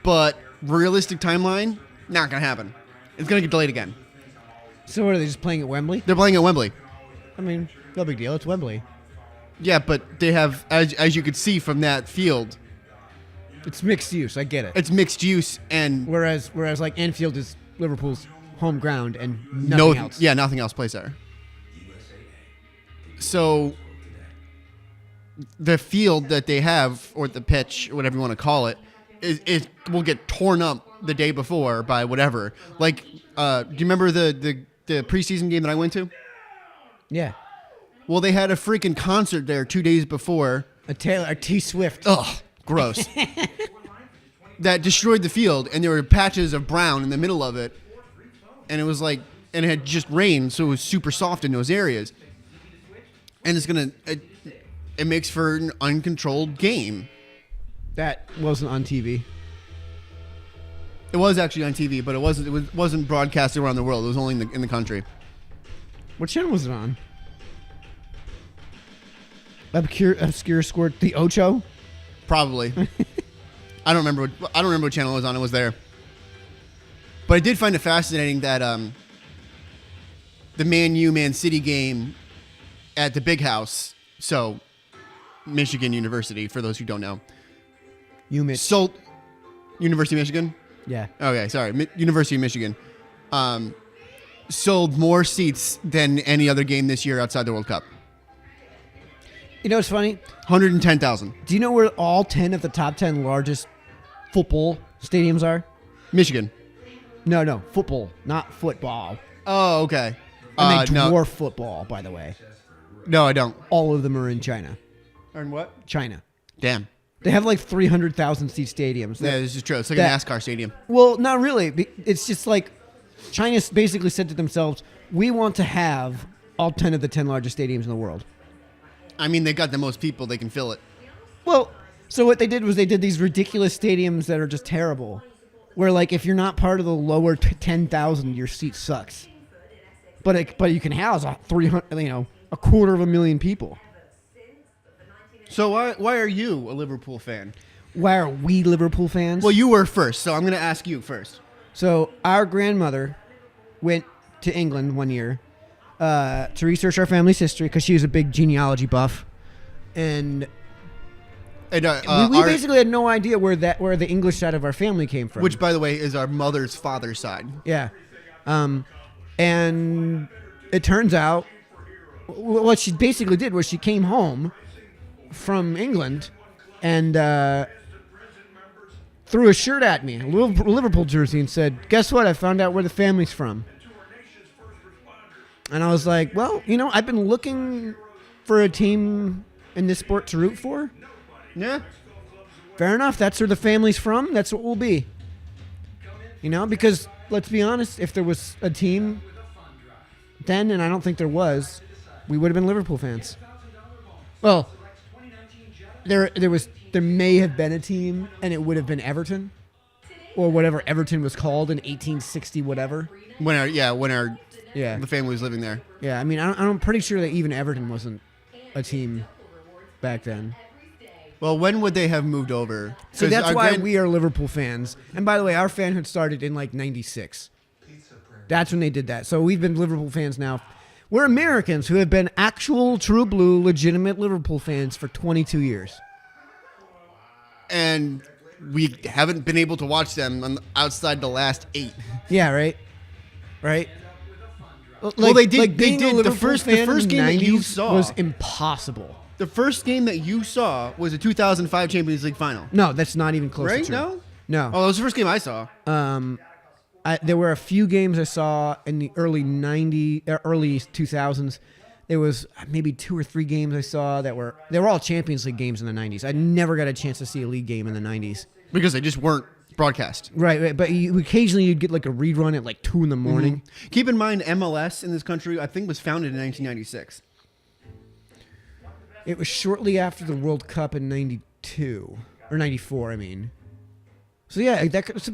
But realistic timeline, not going to happen. It's going to get delayed again. So what, are they just playing at Wembley? They're playing at Wembley. I mean, no big deal. It's Wembley. Yeah, but they have, as you could see from that field, It's mixed use. I get it. it's mixed use and Whereas like Anfield is Liverpool's home ground and nothing else. Yeah, nothing else plays there. So the field that they have, or the pitch, or whatever you want to call it, it will get torn up the day before by whatever. Like, do you remember the preseason game that I went to? Yeah. Well, they had a freaking concert there 2 days before. A T Swift. Ugh, gross. That destroyed the field, and there were patches of brown in the middle of it. And it was like, and it had just rained, so it was super soft in those areas. And it makes for an uncontrolled game. That wasn't on TV. It was actually on TV, but it wasn't broadcasted around the world. It was only in the country. What channel was it on? Obscure scored the Ocho? Probably. I don't remember what channel it was on. It was there. But I did find it fascinating that the Man City game at the Big House, so Michigan University, for those who don't know. UMich. University of Michigan? Yeah. Okay, sorry. University of Michigan. sold more seats than any other game this year outside the World Cup. You know what's funny? 110,000. Do you know where all 10 of the top 10 largest football stadiums are? Michigan. No, football, not football. Oh, okay. And they no. dwarf football, by the way. No, I don't. All of them are in China. Or in what? China. Damn. They have like 300,000 seat stadiums. Yeah, this is true. It's like a NASCAR stadium. Well, not really. It's just like China basically said to themselves, we want to have all 10 of the 10 largest stadiums in the world. I mean, they got the most people. They can fill it. Well, so what they did was they did these ridiculous stadiums that are just terrible. Where like if you're not part of the lower 10,000, your seat sucks. But you can house 300, a quarter of a million people. So why are you a Liverpool fan? Why are we Liverpool fans? Well, you were first, so I'm going to ask you first. So our grandmother went to England one year to research our family's history because she was a big genealogy buff, and we basically had no idea where the English side of our family came from. Which, by the way, is our mother's father's side. Yeah, and it turns out what she basically did was she came home from England and threw a shirt at me, a Liverpool jersey, and said, "Guess what? I found out where the family's from." And I was like, well, I've been looking for a team in this sport to root for. Yeah. Fair enough. That's where the family's from. That's what we'll be. Because let's be honest, if there was a team then, and I don't think there was, we would have been Liverpool fans. Well, there may have been a team, and it would have been Everton, or whatever Everton was called in 1860, whatever. When our Yeah. the family was living there. Yeah, I mean, I'm pretty sure that even Everton wasn't a team back then. Well, when would they have moved over? So that's why we are Liverpool fans. And by the way, our fanhood started in like 96. That's when they did that. So we've been Liverpool fans now. We're Americans who have been actual, true blue, legitimate Liverpool fans for 22 years. And we haven't been able to watch them outside the last 8. Yeah, right? Right? Well, they did. Being They a did. The Liverpool first fan game in the that you 90s saw was impossible. The first game that you saw was a 2005 Champions League final. No, that's not even close Right? to true. No. Oh, that was the first game I saw. There were a few games I saw in the early 2000s. There was maybe 2 or 3 games I saw they were all Champions League games in the 90s. I never got a chance to see a league game in the 90s. Because they just weren't broadcast. Right, but occasionally you'd get like a rerun at like 2 in the morning. Mm-hmm. Keep in mind, MLS in this country, I think, was founded in 1996. It was shortly after the World Cup in 92 or 94, I mean. So yeah, it's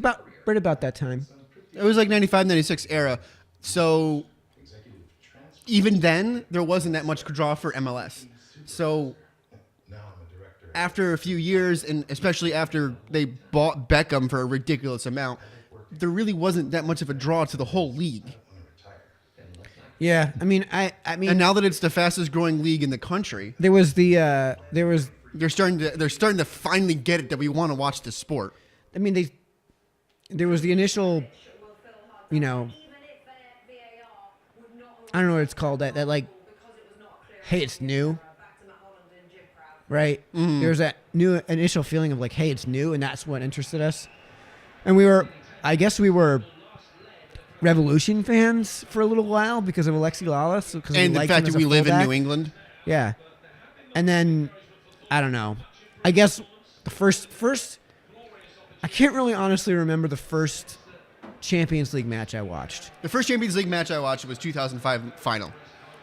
right about that time. It was like 95, 96 era. So even then, there wasn't that much draw for MLS. So after a few years, and especially after they bought Beckham for a ridiculous amount, there really wasn't that much of a draw to the whole league. Yeah, I mean, and now that it's the fastest growing league in the country, they're starting to finally get it that we want to watch the sport. I mean, there was the initial, I don't know what it's called, that like, hey, it's new, right? Mm. There was that new initial feeling of like, hey, it's new, and that's what interested us. And we were Revolution fans for a little while because of Alexi Lalas. And the fact that we live in New England. Yeah. And then, I don't know. I guess the first, I can't really honestly remember the first Champions League match I watched. The first Champions League match I watched was 2005 final.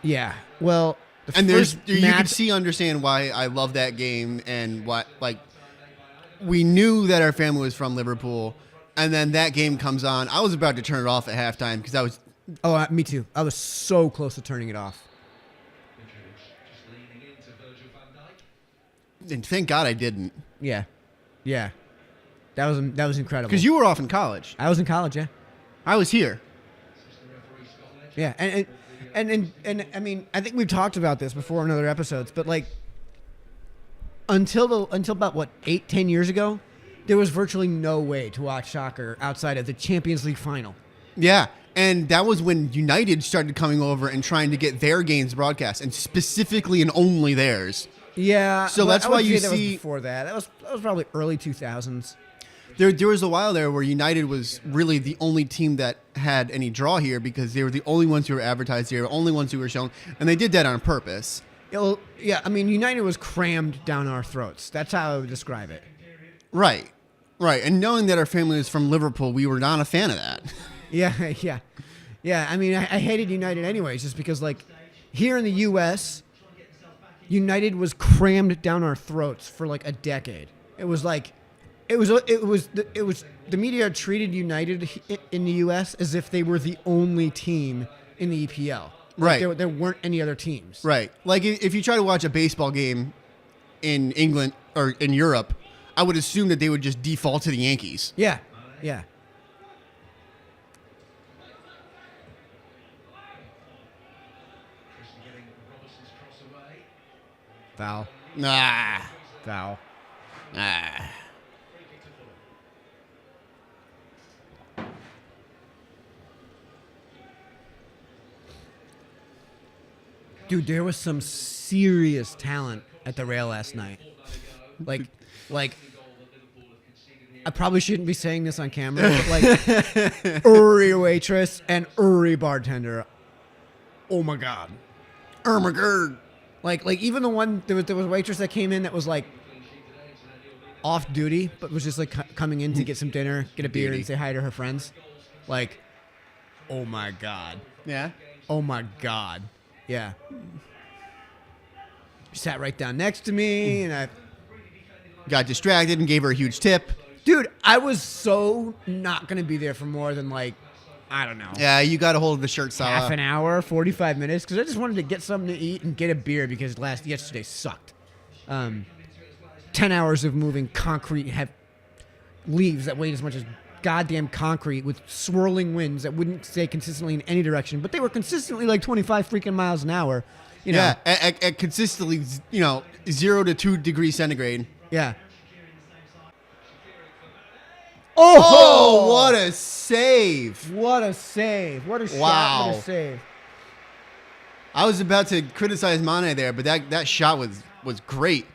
Yeah. Well, you can understand why I love that game and what, like, we knew that our family was from Liverpool. And then that game comes on. I was about to turn it off at halftime because I was... Oh, me too. I was so close to turning it off. And thank God I didn't. Yeah. Yeah. That was incredible. Because you were off in college. I was in college, yeah. I was here. Yeah. And I mean, I think we've talked about this before in other episodes, but like until about 8-10 years ago, there was virtually no way to watch soccer outside of the Champions League final. Yeah, And that was when United started coming over and trying to get their games broadcast, and specifically and only theirs. Yeah. So that's why you that was see before that. That was probably early 2000s. there was a while there where United was really the only team that had any draw here because they were the only ones who were advertised here, the only ones who were shown, and they did that on purpose. Yeah, I mean, United was crammed down our throats. That's how I would describe it. Right. And knowing that our family was from Liverpool, we were not a fan of that. Yeah. I mean, I hated United anyways, just because like here in the U.S., United was crammed down our throats for like a decade. It was like, the media treated United in the U.S. as if they were the only team in the EPL. Like Right. there weren't any other teams. Right. Like if you try to watch a baseball game in England or in Europe, I would assume that they would just default to the Yankees. Yeah. Foul. Nah. Dude, there was some serious talent at the rail last night. Like, I probably shouldn't be saying this on camera, but like, Uri waitress and Uri bartender. Oh my god. Oh my god. Like even the one there was a waitress that came in that was like off duty, but was just like coming in to get some dinner, get a beer, and say hi to her friends. Like, oh my god. Yeah. Oh my god. Yeah. She sat right down next to me, and I Got distracted and gave her a huge tip. Dude, I was so not going to be there for more than like, I don't know. Yeah, you got a hold of the shirt, Salah. Half an hour, 45 minutes, because I just wanted to get something to eat and get a beer because yesterday sucked. 10 hours of moving concrete have leaves that weighed as much as goddamn concrete with swirling winds that wouldn't stay consistently in any direction, but they were consistently like 25 freaking miles an hour. You know? Yeah, at consistently, 0 to 2 degrees centigrade. Yeah. Oh, what a save. What a save. What a shot. Wow. What a save. I was about to criticize Mane there, but that shot was great.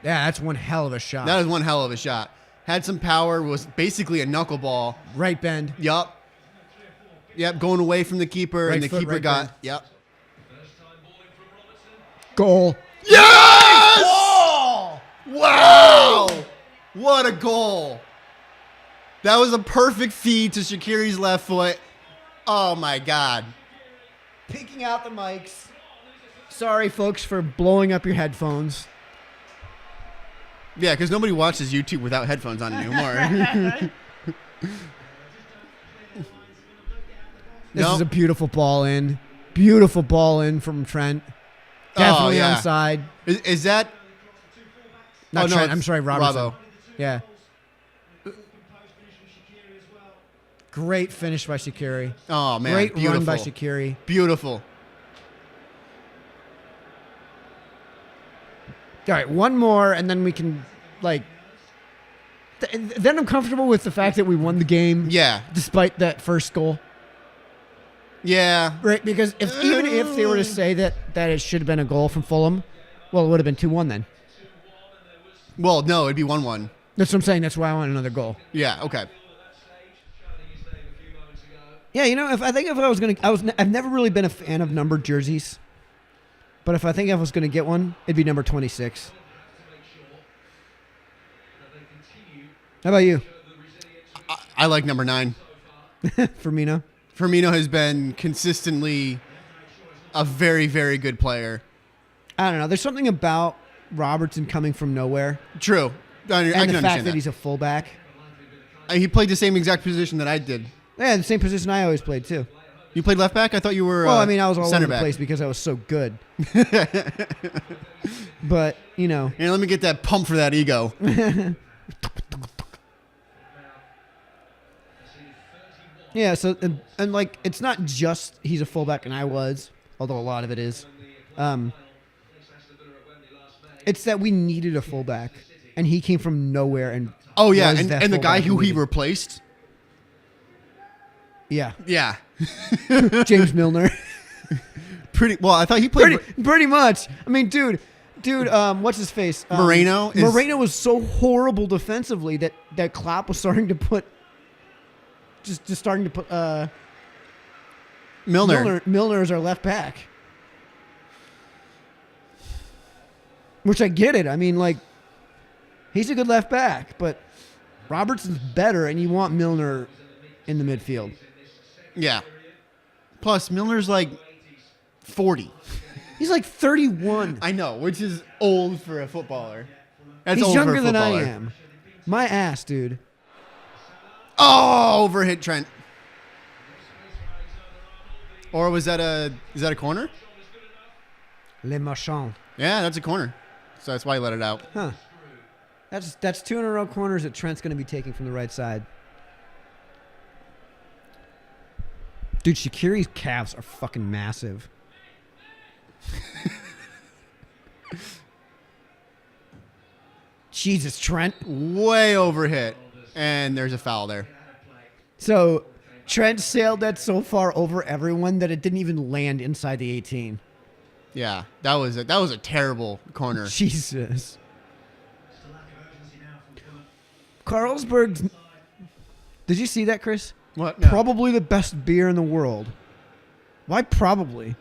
Yeah, that's one hell of a shot. That was one hell of a shot. Had some power, was basically a knuckleball. Right bend. Yup, going away from the keeper, Right and the foot, keeper right got, bend. yep. Goal. Yes! Oh! Wow! What a goal. That was a perfect feed to Shaqiri's left foot. Oh, my God. Peeking out the mics. Sorry, folks, for blowing up your headphones. Yeah, because nobody watches YouTube without headphones on anymore. This is a beautiful ball in. Beautiful ball in from Trent. Definitely onside. Is that... Not no, Trent, I'm sorry, Robertson. Robbo. Yeah. Great finish by Shaqiri. Oh, man. Great Beautiful. run by Shaqiri. Beautiful. All right, one more, and then we can, like... then I'm comfortable with the fact that we won the game. Yeah. Despite that first goal. Yeah. Right, because even if they were to say that it should have been a goal from Fulham, well, it would have been 2-1 then. Well, no, it'd be 1-1. That's what I'm saying. That's why I want another goal. Yeah, okay. Yeah, I've never really been a fan of numbered jerseys. But if I was going to get one, it'd be number 26. How about you? I like number 9. Firmino? Firmino has been consistently a very, very good player. I don't know. There's something about Robertson coming from nowhere. True. I And can the fact understand that he's a fullback. He played the same exact position that I did. Yeah, the same position I always played, too. You played left back? I thought you were Well, I mean, I was all over center the back. place because I was so good. But, Here, let me get that pump for that ego. Yeah, so, and like, it's not just he's a fullback and I was, although a lot of it is. It's that we needed a fullback, and he came from nowhere and Oh, yeah, was and that the guy fullback who we he needed. replaced, Yeah. Yeah. James Milner. Pretty well. I thought he played. Pretty much. I mean, dude. What's his face? Moreno. Moreno was so horrible defensively that Klopp was starting to put. Just starting to put. Milner is our left back. Which I get it. I mean, like, he's a good left back, but Robertson's better, and you want Milner in the midfield. Yeah. Plus, Milner's like 40. He's like 31. I know, which is old for a footballer. That's He's old younger for a than I footballer. am. My ass, dude. Oh, overhit Trent. Or was that a corner? Le Marchand. Yeah, that's a corner. So that's why he let it out. Huh. That's 2 in a row corners that Trent's going to be taking from the right side. Dude, Shaqiri's calves are fucking massive. Jesus, Trent. Way overhit. And there's a foul there. So Trent sailed that so far over everyone that it didn't even land inside the 18. Yeah, that was a terrible corner. Jesus. Carlsberg's. Did you see that, Chris? What? No. Probably the best beer in the world. Why probably?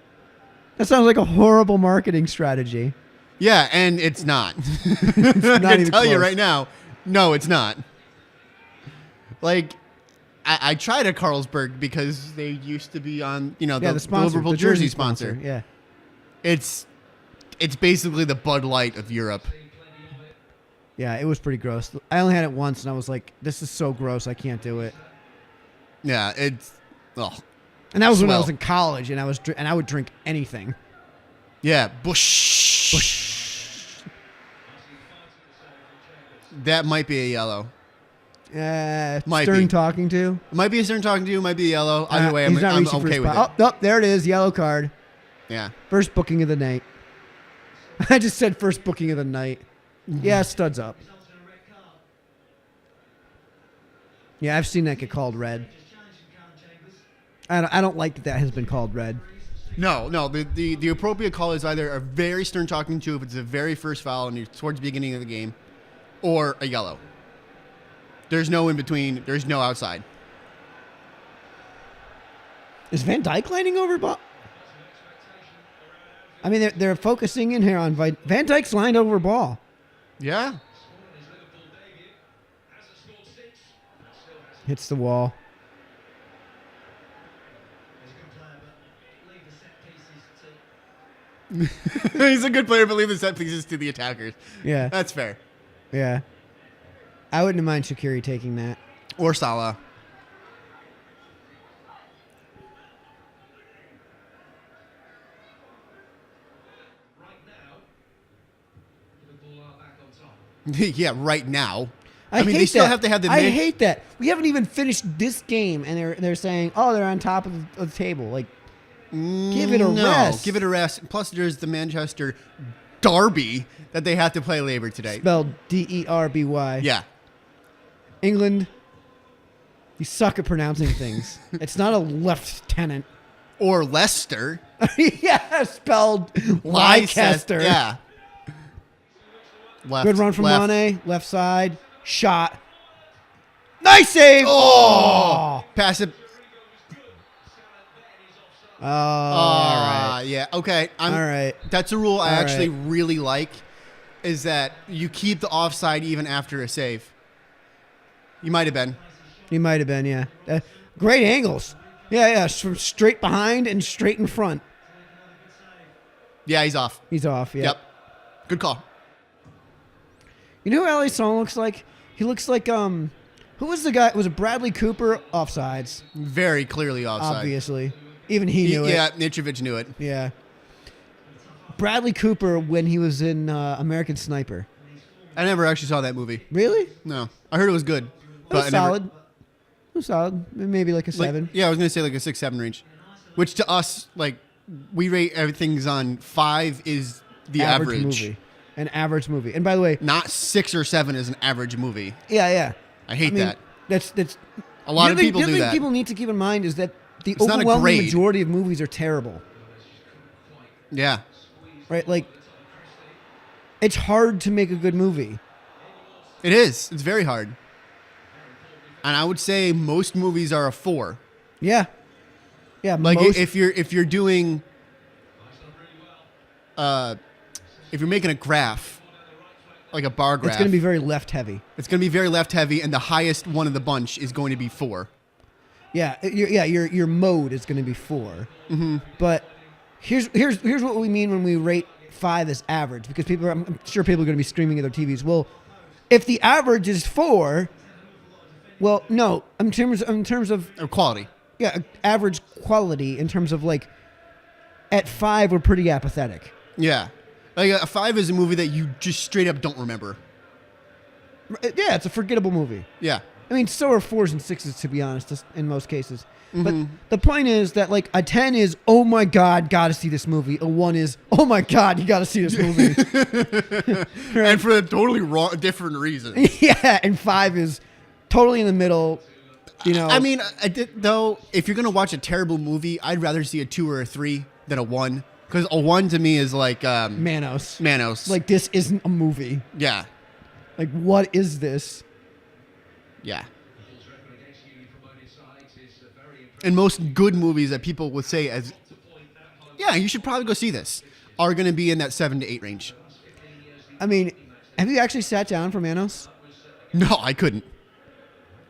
That sounds like a horrible marketing strategy. Yeah, and it's not. It's I not can even tell you close. right now, no, it's not. Like, I tried a Carlsberg because they used to be on, The sponsor, Liverpool the jersey sponsor. Yeah. It's basically the Bud Light of Europe. Yeah, it was pretty gross. I only had it once, and I was like, this is so gross, I can't do it. Yeah, it's. Oh. And that was when I Swell. was in college, and I would drink anything. Yeah, Bush. That might be a yellow. Might Stern be. talking to. It might be a Stern talking to you. Might be a yellow. Either way, He's I'm not reaching for okay his with it. spot. Oh, there it is. Yellow card. Yeah. First booking of the night. I just said first booking of the night. Yeah, studs up. Yeah, I've seen that get called red. I don't like that has been called red. No. The appropriate call is either a very stern talking to if it's the very first foul and you're towards the beginning of the game, or a yellow. There's no in between. There's no outside. Is Van Dijk lining over ball? I mean, they're focusing in here on Van Dijk's lined over ball. Yeah. Hits the wall. He's a good player, but leave the set pieces to the attackers. Yeah. That's fair. Yeah. I wouldn't mind Shaqiri taking that. Or Salah. Yeah, right now. I mean, hate they still that. have to have the. I hate that. We haven't even finished this game, and they're saying, "Oh, they're on top of the table." Like, give it a rest. Give it a rest. Plus, there's the Manchester Derby that they have to play later today. Spelled Derby. Yeah. England. You suck at pronouncing things. It's not a lieutenant. Or Leicester. Yeah, spelled Leicester. Yeah. Left, Good run from left. Mane. Left side. Shot. Nice save. Oh! Pass it. Oh, all right. Yeah. Okay. All right. That's a rule I All actually right. really like, is that you keep the offside even after a save. You might have been. He might have been, yeah. Great angles. Yeah. From straight behind and straight in front. Yeah, he's off. He's off, yeah. Yep. Good call. You know who Alisson looks like? He looks like, who was the guy? Was it Bradley Cooper? Offsides, Very clearly offside. obviously. Even he knew Yeah, it. Mitrovic knew it. Yeah. Bradley Cooper when he was in American Sniper. I never actually saw that movie. Really? No. I heard it was good. It But was I never, solid. It was solid. Maybe like a 7. Yeah, I was going to say like a 6-7 range. Which to us, like, we rate everything's on 5 is the average. movie. An average movie. And by the way, Not 6 or 7 is an average movie. yeah. I hate I mean, that. That's A lot of people do The other that. thing people need to keep in mind is that the It's not a overwhelming grade. majority of movies are terrible. Yeah. Right? Like, it's hard to make a good movie. It is. It's very hard. And I would say most movies are a 4. Yeah. Yeah. Like most, if you're doing if you're making a graph, like a bar graph, it's going to be very left heavy. it's going to be very left heavy, and the highest one of the bunch is going to be 4. Yeah. Your mode is going to be 4. Mm-hmm. But here's what we mean when we rate 5 as average, because I'm sure people are going to be screaming at their TVs. Well, if the average is 4, well, no, in terms of Quality. yeah, average quality in terms of like at 5 we're pretty apathetic. Yeah. Like a 5 is a movie that you just straight up don't remember. Yeah, it's a forgettable movie. Yeah. I mean, so are 4s and 6s, to be honest, in most cases. Mm-hmm. But the point is that, like, a 10 is, oh my God, gotta see this movie. A 1 is, oh my God, you gotta see this movie. Right? And for a totally different reason. Yeah, and 5 is totally in the middle, you know. I mean, though, if you're going to watch a terrible movie, I'd rather see a 2 or a 3 than a 1. Because a 1 to me is like... Manos. Like, this isn't a movie. Yeah. Like, what is this? Yeah. And most good movies that people would say as, yeah, you should probably go see this, are going to be in that 7 to 8 range. I mean, have you actually sat down for Manos? No, I couldn't.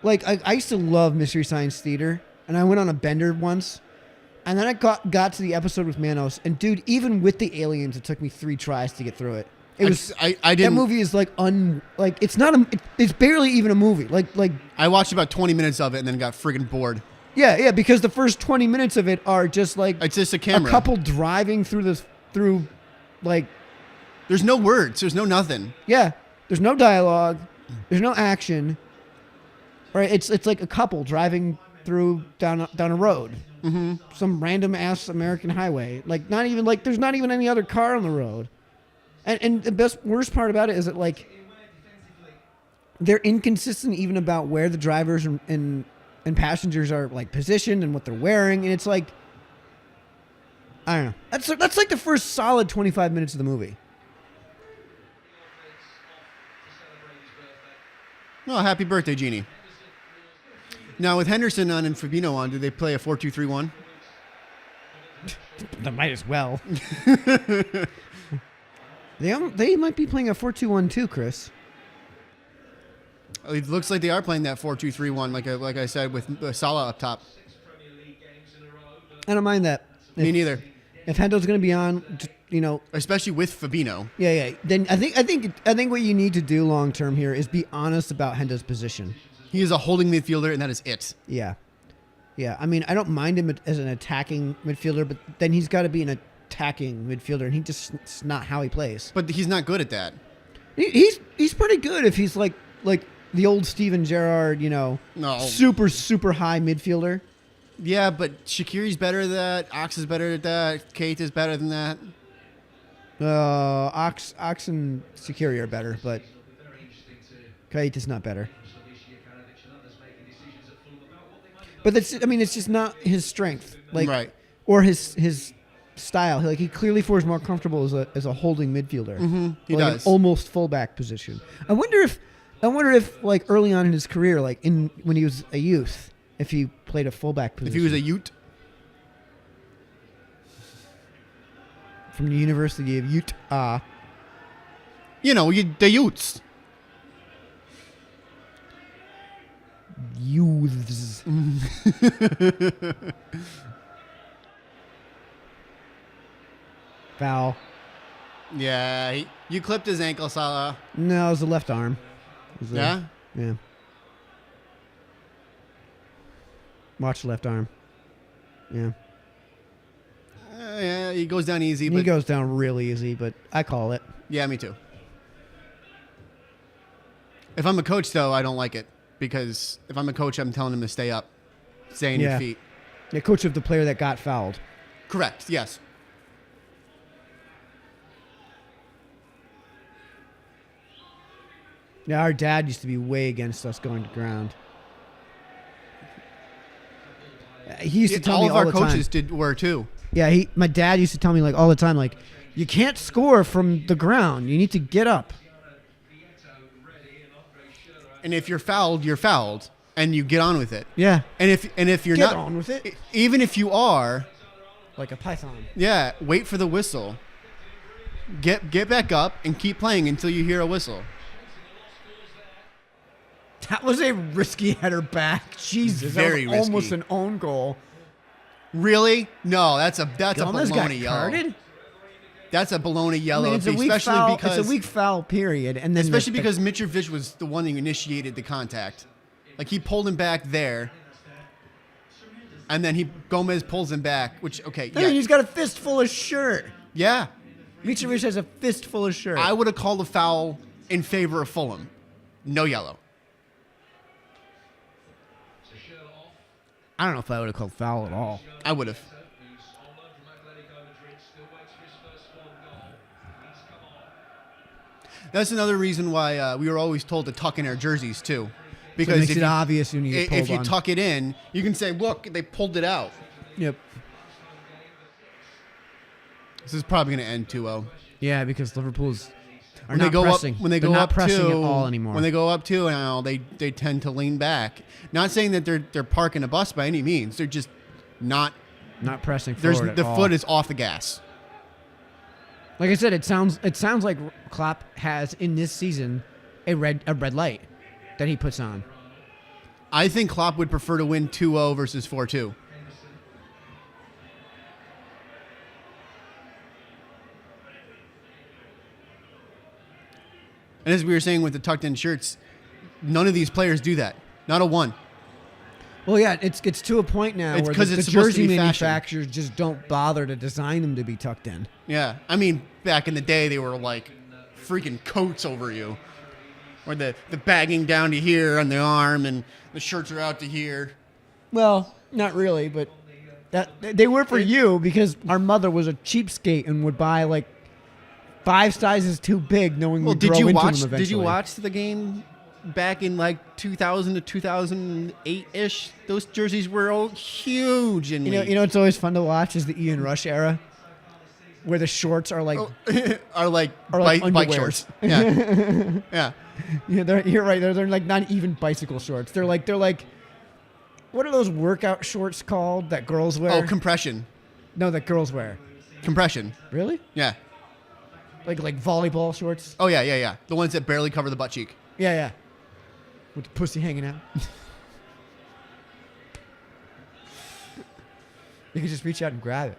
Like, I used to love Mystery Science Theater, and I went on a bender once, and then I got to the episode with Manos, and dude, even with the aliens, it took me 3 tries to get through it. It was I that didn't. movie is like it's not it's barely even a movie. Like I watched about 20 minutes of it and then got friggin' bored. yeah, because the first 20 minutes of it are just like It's just a camera. a couple driving through like There's no words. There's no nothing. yeah. There's no dialogue. There's no action. Right? It's like a couple driving through down a road. Mm-hmm. Some random ass American highway. Like not even like there's not even any other car on the road. And the worst part about it is that like they're inconsistent even about where the drivers and passengers are like positioned and what they're wearing, and it's like I don't know. That's like the first solid 25 minutes of the movie. Oh, happy birthday, Jeannie. Now with Henderson on and Fabinho on, do they play a 4-2-3-1? They might as well. They might be playing a 4-2-1-2, Chris. It looks like they are playing that 4-2-3-1, like I said, with Salah up top. I don't mind that. Me neither. If Hendo's going to be on, you know, Especially with Fabinho. yeah. Then I think what you need to do long term here is be honest about Hendo's position. He is a holding midfielder, and that is it. Yeah. I mean, I don't mind him as an attacking midfielder, but then he's got to be an attacking midfielder, and it's not how he plays. But he's not good at that. He's pretty good if he's like the old Steven Gerrard, you know, No. super high midfielder. Yeah, but Shaqiri's better at that. Ox is better at that. Kate is better than that. Ox and Shaqiri are better, but Kate is not better. But it's just not his strength, like, Right. or his style. Like he clearly feels more comfortable as a holding midfielder. Mm-hmm. He like does. an almost fullback position. I wonder if like early on in his career, like when he was a youth, if he played a fullback position. If he was a Ute. From the University of Utah. You know, the Utes. Youths. Foul. Yeah, you clipped his ankle, Salah. No, it was the left arm. Yeah? Yeah. Watch the left arm. Yeah. Yeah, he goes down easy. He But goes down real easy, but I call it. yeah, me too. If I'm a coach, though, I don't like it. Because if I'm a coach, I'm telling him to stay up. Stay on your feet. Yeah, coach of the player that got fouled. Correct, yes. Yeah, our dad used to be way against us going to ground. he used to tell all me of all our the time. coaches were too. Yeah, my dad used to tell me like all the time, like you can't score from the ground. You need to get up. And if you're fouled, and you get on with it. Yeah, And if you're get not on with it. even if you are, Like a python. yeah, wait for the whistle. Get back up and keep playing until you hear a whistle. That was a risky header back. Jesus, Very that was almost risky. an own goal. Really? No, that's a Gomez got baloney yellow. carded. That's a baloney I yellow, mean, it's a weak especially foul. because It's a weak foul period, and then especially because Mitrovic was the one who initiated the contact. Like he pulled him back there, and then Gomez pulls him back. Which okay, I mean, yeah, he's got a fistful of shirt. yeah. Mitrovic has a fistful of shirt. I would have called a foul in favor of Fulham. No yellow. I don't know if I would have called foul at all. I would have. That's another reason why we were always told to tuck in our jerseys too, because So it makes if it you, obvious when you get pulled if you on. tuck it in, you can say, "Look, they pulled it out." Yep. This is probably going to end 2-0. Yeah, because Liverpool's are When not they go pressing. up, when they They're go not up pressing two, at all anymore. When they go up 2 now, they tend to lean back. Not saying that they're parking a bus by any means. They're just not. not pressing There's forward at the all. foot is off the gas. Like I said, it sounds like Klopp has in this season a red light that he puts on. I think Klopp would prefer to win 2-0 versus 4-2. And as we were saying with the tucked in shirts, none of these players do that. Not a one. Well, yeah, it's to a point now It's where 'cause the it's supposed to jersey be fashion. manufacturers just don't bother to design them to be tucked in. Yeah. I mean, back in the day, they were like freaking coats over you. Or the bagging down to here on the arm and the shirts are out to here. Well, not really, but that they were for you because our mother was a cheapskate and would buy like 5 sizes too big, knowing Well, we'd grow into them eventually. did you watch the game back in like 2000 to 2008-ish? Those jerseys were all huge. And You know, it's always fun to watch is the Ian Rush era, where the shorts are like, are like like bike underwears. shorts. Yeah. Yeah. yeah, you're right. They're like not even bicycle shorts. They're like, what are those workout shorts called that girls wear? Oh, compression. No, that girls wear. Compression. Really? Yeah. Like volleyball shorts? Oh, yeah. The ones that barely cover the butt cheek. Yeah. With the pussy hanging out. You can just reach out and grab it.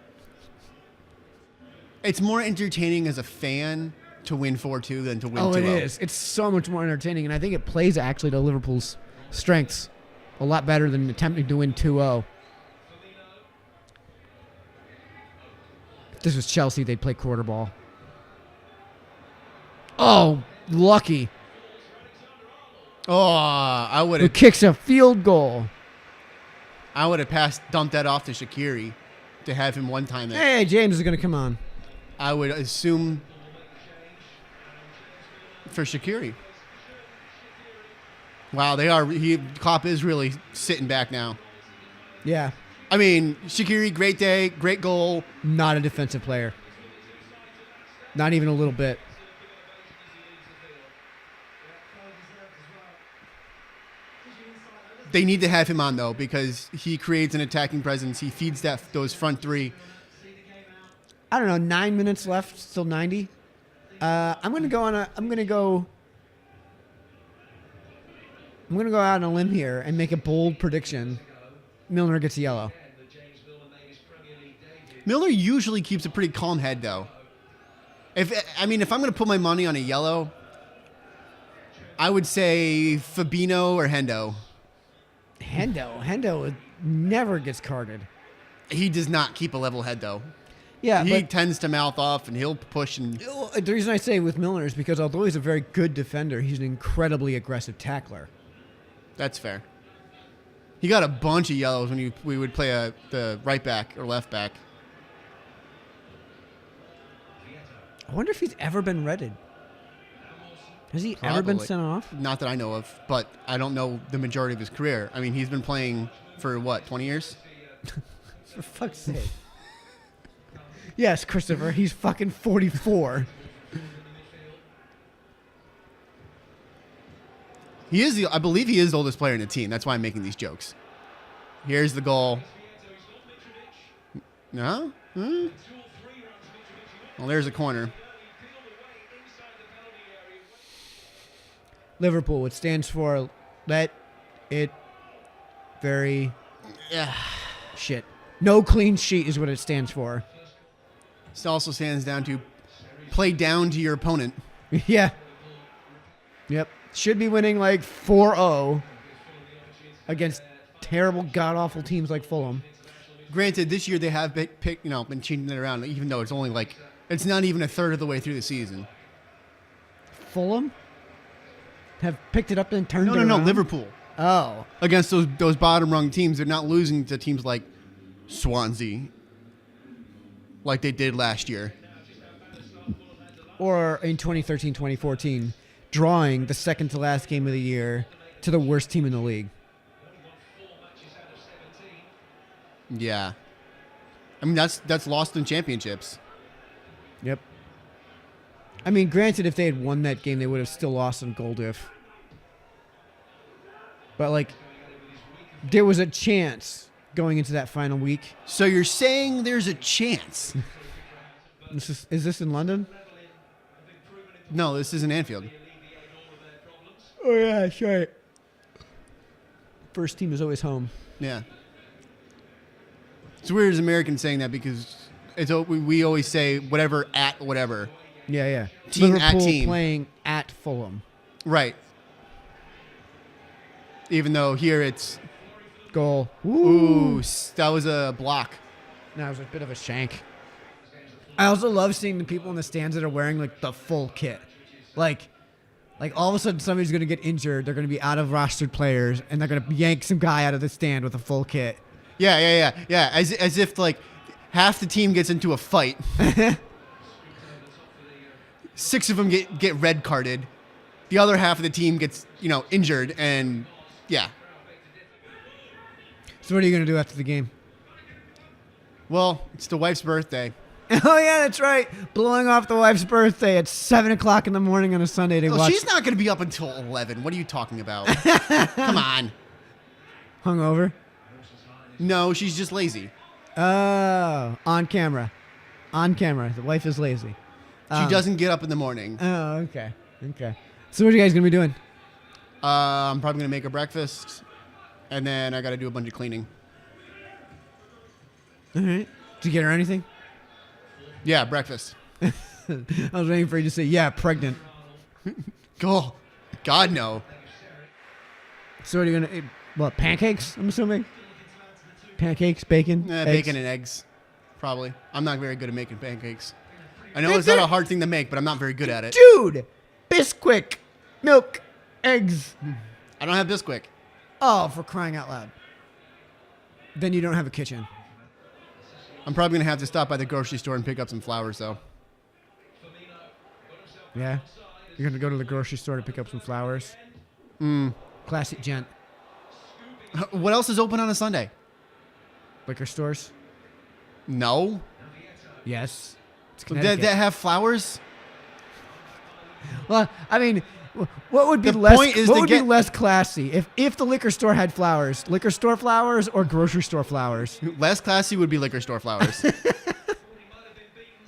It's more entertaining as a fan to win 4-2 than to win 2-0. Oh, it is. It's so much more entertaining, and I think it plays actually to Liverpool's strengths a lot better than attempting to win 2-0. If this was Chelsea, they'd play quarter ball. Oh, lucky. Oh, I would Who have kicks a field goal. dumped that off to Shaqiri to have him one time. Hey, James is going to come on. I would assume for Shaqiri. Wow, Klopp is really sitting back now. Yeah, I mean, Shaqiri, great day, great goal. not a defensive player. Not even a little bit. They need to have him on though because he creates an attacking presence. He feeds those front three. I don't know. 9 minutes left, still 90. I'm gonna go out on a limb here and make a bold prediction. Milner gets a yellow. Milner usually keeps a pretty calm head though. If I'm gonna put my money on a yellow, I would say Fabinho or Hendo. Hendo never gets carded. He does not keep a level head though. Yeah, He but tends to mouth off and he'll push and the reason I say with Milner is because although he's a very good defender, he's an incredibly aggressive tackler. that's fair. He got a bunch of yellows when we would play the right back or left back. I wonder if he's ever been redded. Has he ever been Probably. sent off? Not that I know of, but I don't know the majority of his career. I mean, he's been playing for what, 20 years? For fuck's sake. Yes, Christopher, he's fucking 44. I believe he is the oldest player in the team. That's why I'm making these jokes. Here's the goal. No? Well, there's a corner. Liverpool, it stands for let it very shit. No clean sheet is what it stands for. It also stands down to play down to your opponent. Yeah. Yep. Should be winning like 4-0 against terrible, god-awful teams like Fulham. Granted, this year they have been changing it around, even though it's only like, it's not even a third of the way through the season. Fulham have picked it up and turned it around? No, Liverpool. Oh. Against those bottom-rung teams, they're not losing to teams like Swansea, like they did last year. Or in 2013-2014, drawing the second-to-last game of the year to the worst team in the league. Yeah. I mean, that's lost in championships. Yep. I mean, granted, if they had won that game, they would have still lost on goal diff. But, like, there was a chance going into that final week. So you're saying there's a chance? Is this in London? No, this is in Anfield. Oh, yeah, that's right. First team is always home. Yeah. It's weird as Americans saying that because we always say whatever at whatever. Yeah, yeah. Team Liverpool at team. playing at Fulham. Right. Even though here it's... Goal. Ooh, that was a block. That was a bit of a shank. I also love seeing the people in the stands that are wearing like the full kit. Like all of a sudden somebody's going to get injured. They're going to be out of rostered players and they're going to yank some guy out of the stand with a full kit. Yeah. As if like half the team gets into a fight. 6 of them get red carded. The other half of the team gets, injured and yeah. So what are you going to do after the game? Well, it's the wife's birthday. Oh, yeah, that's right. Blowing off the wife's birthday at 7 o'clock in the morning on a Sunday to watch. She's not going to be up until 11. What are you talking about? Come on. Hungover? No, she's just lazy. Oh, on camera. On camera. The wife is lazy. She doesn't get up in the morning. Oh, okay. So what are you guys going to be doing? I'm probably going to make her breakfast, and then I got to do a bunch of cleaning. All right. Did you get her anything? Yeah, breakfast. I was waiting for you to say, yeah, pregnant. Cool. God, no. So what are you going to eat? What, pancakes, I'm assuming? Pancakes, bacon? Bacon and eggs, probably. I'm not very good at making pancakes. I know it's not a hard thing to make, but I'm not very good at it. Dude! Bisquick, milk, eggs. I don't have Bisquick. Oh, for crying out loud. Then you don't have a kitchen. I'm probably going to have to stop by the grocery store and pick up some flowers, though. Yeah? You're going to go to the grocery store to pick up some flowers? Classic gent. What else is open on a Sunday? Liquor stores? No. Yes. It's That have flowers? Well, I mean, what would be The less? point is what to would get- be less classy if the liquor store had flowers? Liquor store flowers or grocery store flowers? Less classy would be liquor store flowers.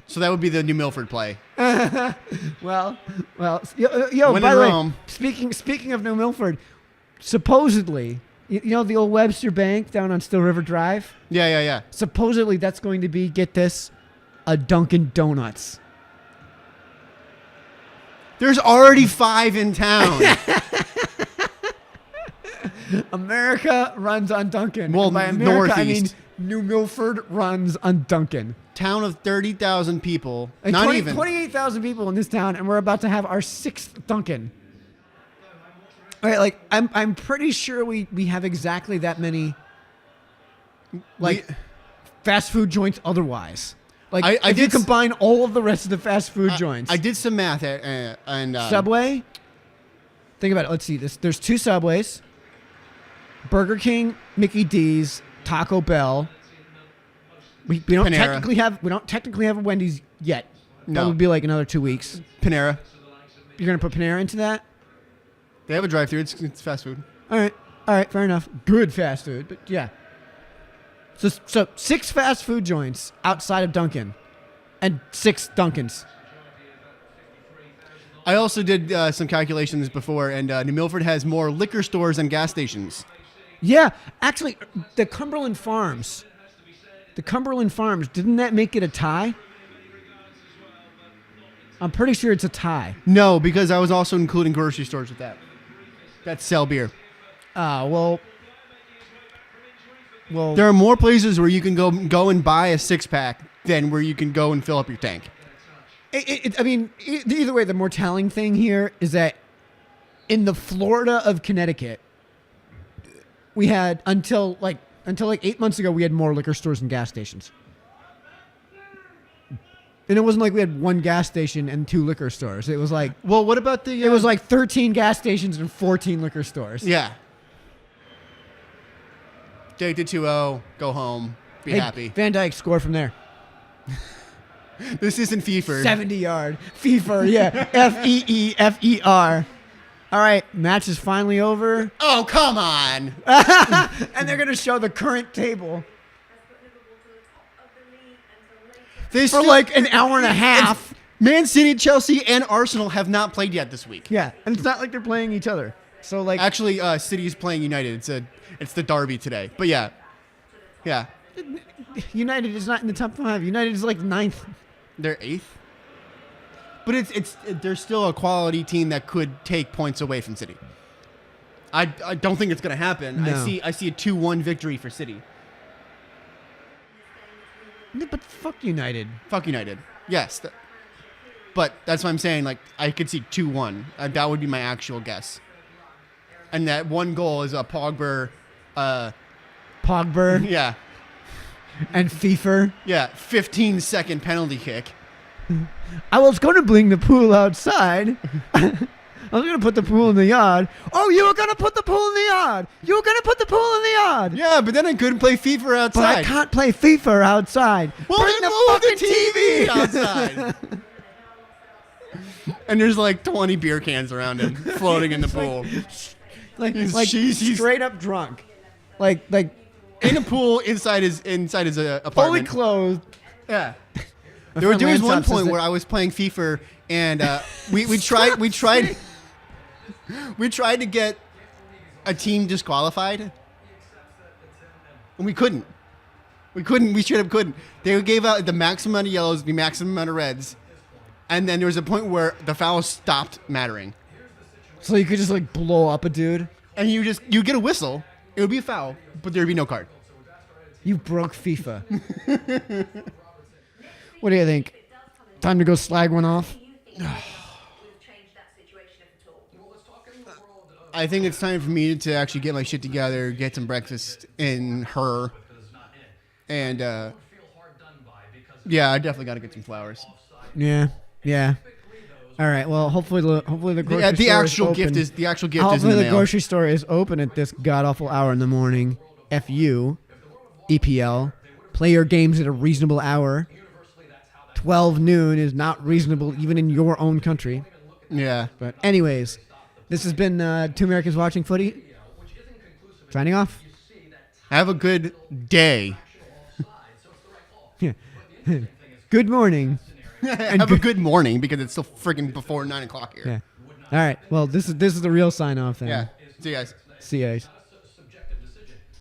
So that would be the New Milford play. Well. When by in the way, Rome. speaking of New Milford, supposedly, you know the old Webster Bank down on Still River Drive. Yeah. Supposedly, that's going to be, get this, a Dunkin' Donuts. There's already 5 in town. America runs on Dunkin'. Well, And by America, I mean Northeast. New Milford runs on Dunkin'. Town of 30,000 people. And Not 20 even. 28,000 people in this town, and we're about to have our 6th Dunkin'. All right, like I'm pretty sure we have exactly that many, like, fast food joints. Otherwise, like I if you did s- combine all of the rest of the fast food joints, I did some math and Subway. Think about it. Let's see this. There's 2 Subways, Burger King, Mickey D's, Taco Bell, We don't Panera. technically have a Wendy's yet. No. That would be like another 2 weeks. Panera. You're gonna put Panera into that? They have a drive-thru. It's fast food. All right, fair enough. Good fast food, but yeah. So 6 fast food joints outside of Dunkin', and 6 Dunkins. I also did some calculations before, and New Milford has more liquor stores than gas stations. Yeah, actually, the Cumberland Farms. Didn't that make it a tie? I'm pretty sure it's a tie. No, because I was also including grocery stores with that sell beer. Well, There are more places where you can go and buy a 6-pack than where you can go and fill up your tank. either way, the more telling thing here is that in the Florida of Connecticut, we had until 8 months ago, we had more liquor stores and gas stations. And it wasn't like we had 1 gas station and 2 liquor stores. It was like, Well, what about the... it was like 13 gas stations and 14 liquor stores. Yeah. Take the 2-0, go home, be happy. Van Dyke score from there. This isn't FIFA. 70-yard. FIFA, yeah. Feefer. All right, match is finally over. Oh, come on. And they're going to show the current table for like an hour and a half. Man City, Chelsea, and Arsenal have not played yet this week. Yeah, and it's not like they're playing each other. So like, Actually, City is playing United. It's the derby today. But yeah. United is not in the top 5. United is like 9th. They're 8th. But they're still a quality team that could take points away from City. I don't think it's going to happen. No. I see a 2-1 victory for City. But fuck United. Fuck United. Yes. But that's what I'm saying. Like, I could see 2-1. That would be my actual guess. And that one goal is a Pogba. Pogba Yeah. and FIFA. Yeah. 15-second penalty kick. I was going to bring the pool outside. I was going to put the pool in the yard. Oh, you were going to put the pool in the yard. You were going to put the pool in the yard. Yeah, but then I couldn't play FIFA outside. But I can't play FIFA outside. Well, Bring then the move fucking the TV outside. And there's like 20 beer cans around him floating in the pool. like he's straight up drunk. Like in a pool inside his apartment. fully clothed. Yeah. My There friend was one Lance says point that- where I was playing FIFA and we tried to get a team disqualified, and we couldn't. We straight up couldn't. They gave out the maximum amount of yellows, the maximum amount of reds, and then there was a point where the fouls stopped mattering, So you could just like blow up a dude. and you get a whistle. It would be a foul, but there would be no card. You broke FIFA. What do you think? Time to go slag one off? I think it's time for me to actually get my shit together, get some breakfast in her, and yeah, I definitely got to get some flowers. Yeah. All right. Well, hopefully the grocery Yeah, the store actual is open. gift is in Hopefully the the mail. grocery store is open at this god awful hour in the morning. FU, EPL, play your games at a reasonable hour. 12 noon is not reasonable even in your own country. Yeah. But anyways, this has been Two Americans Watching Footy. Signing off. Have a good day. Good morning. Have a good morning because it's still freaking before 9 o'clock here. Yeah. All right. Well, this is the real sign off then. Yeah. See you guys. See you guys.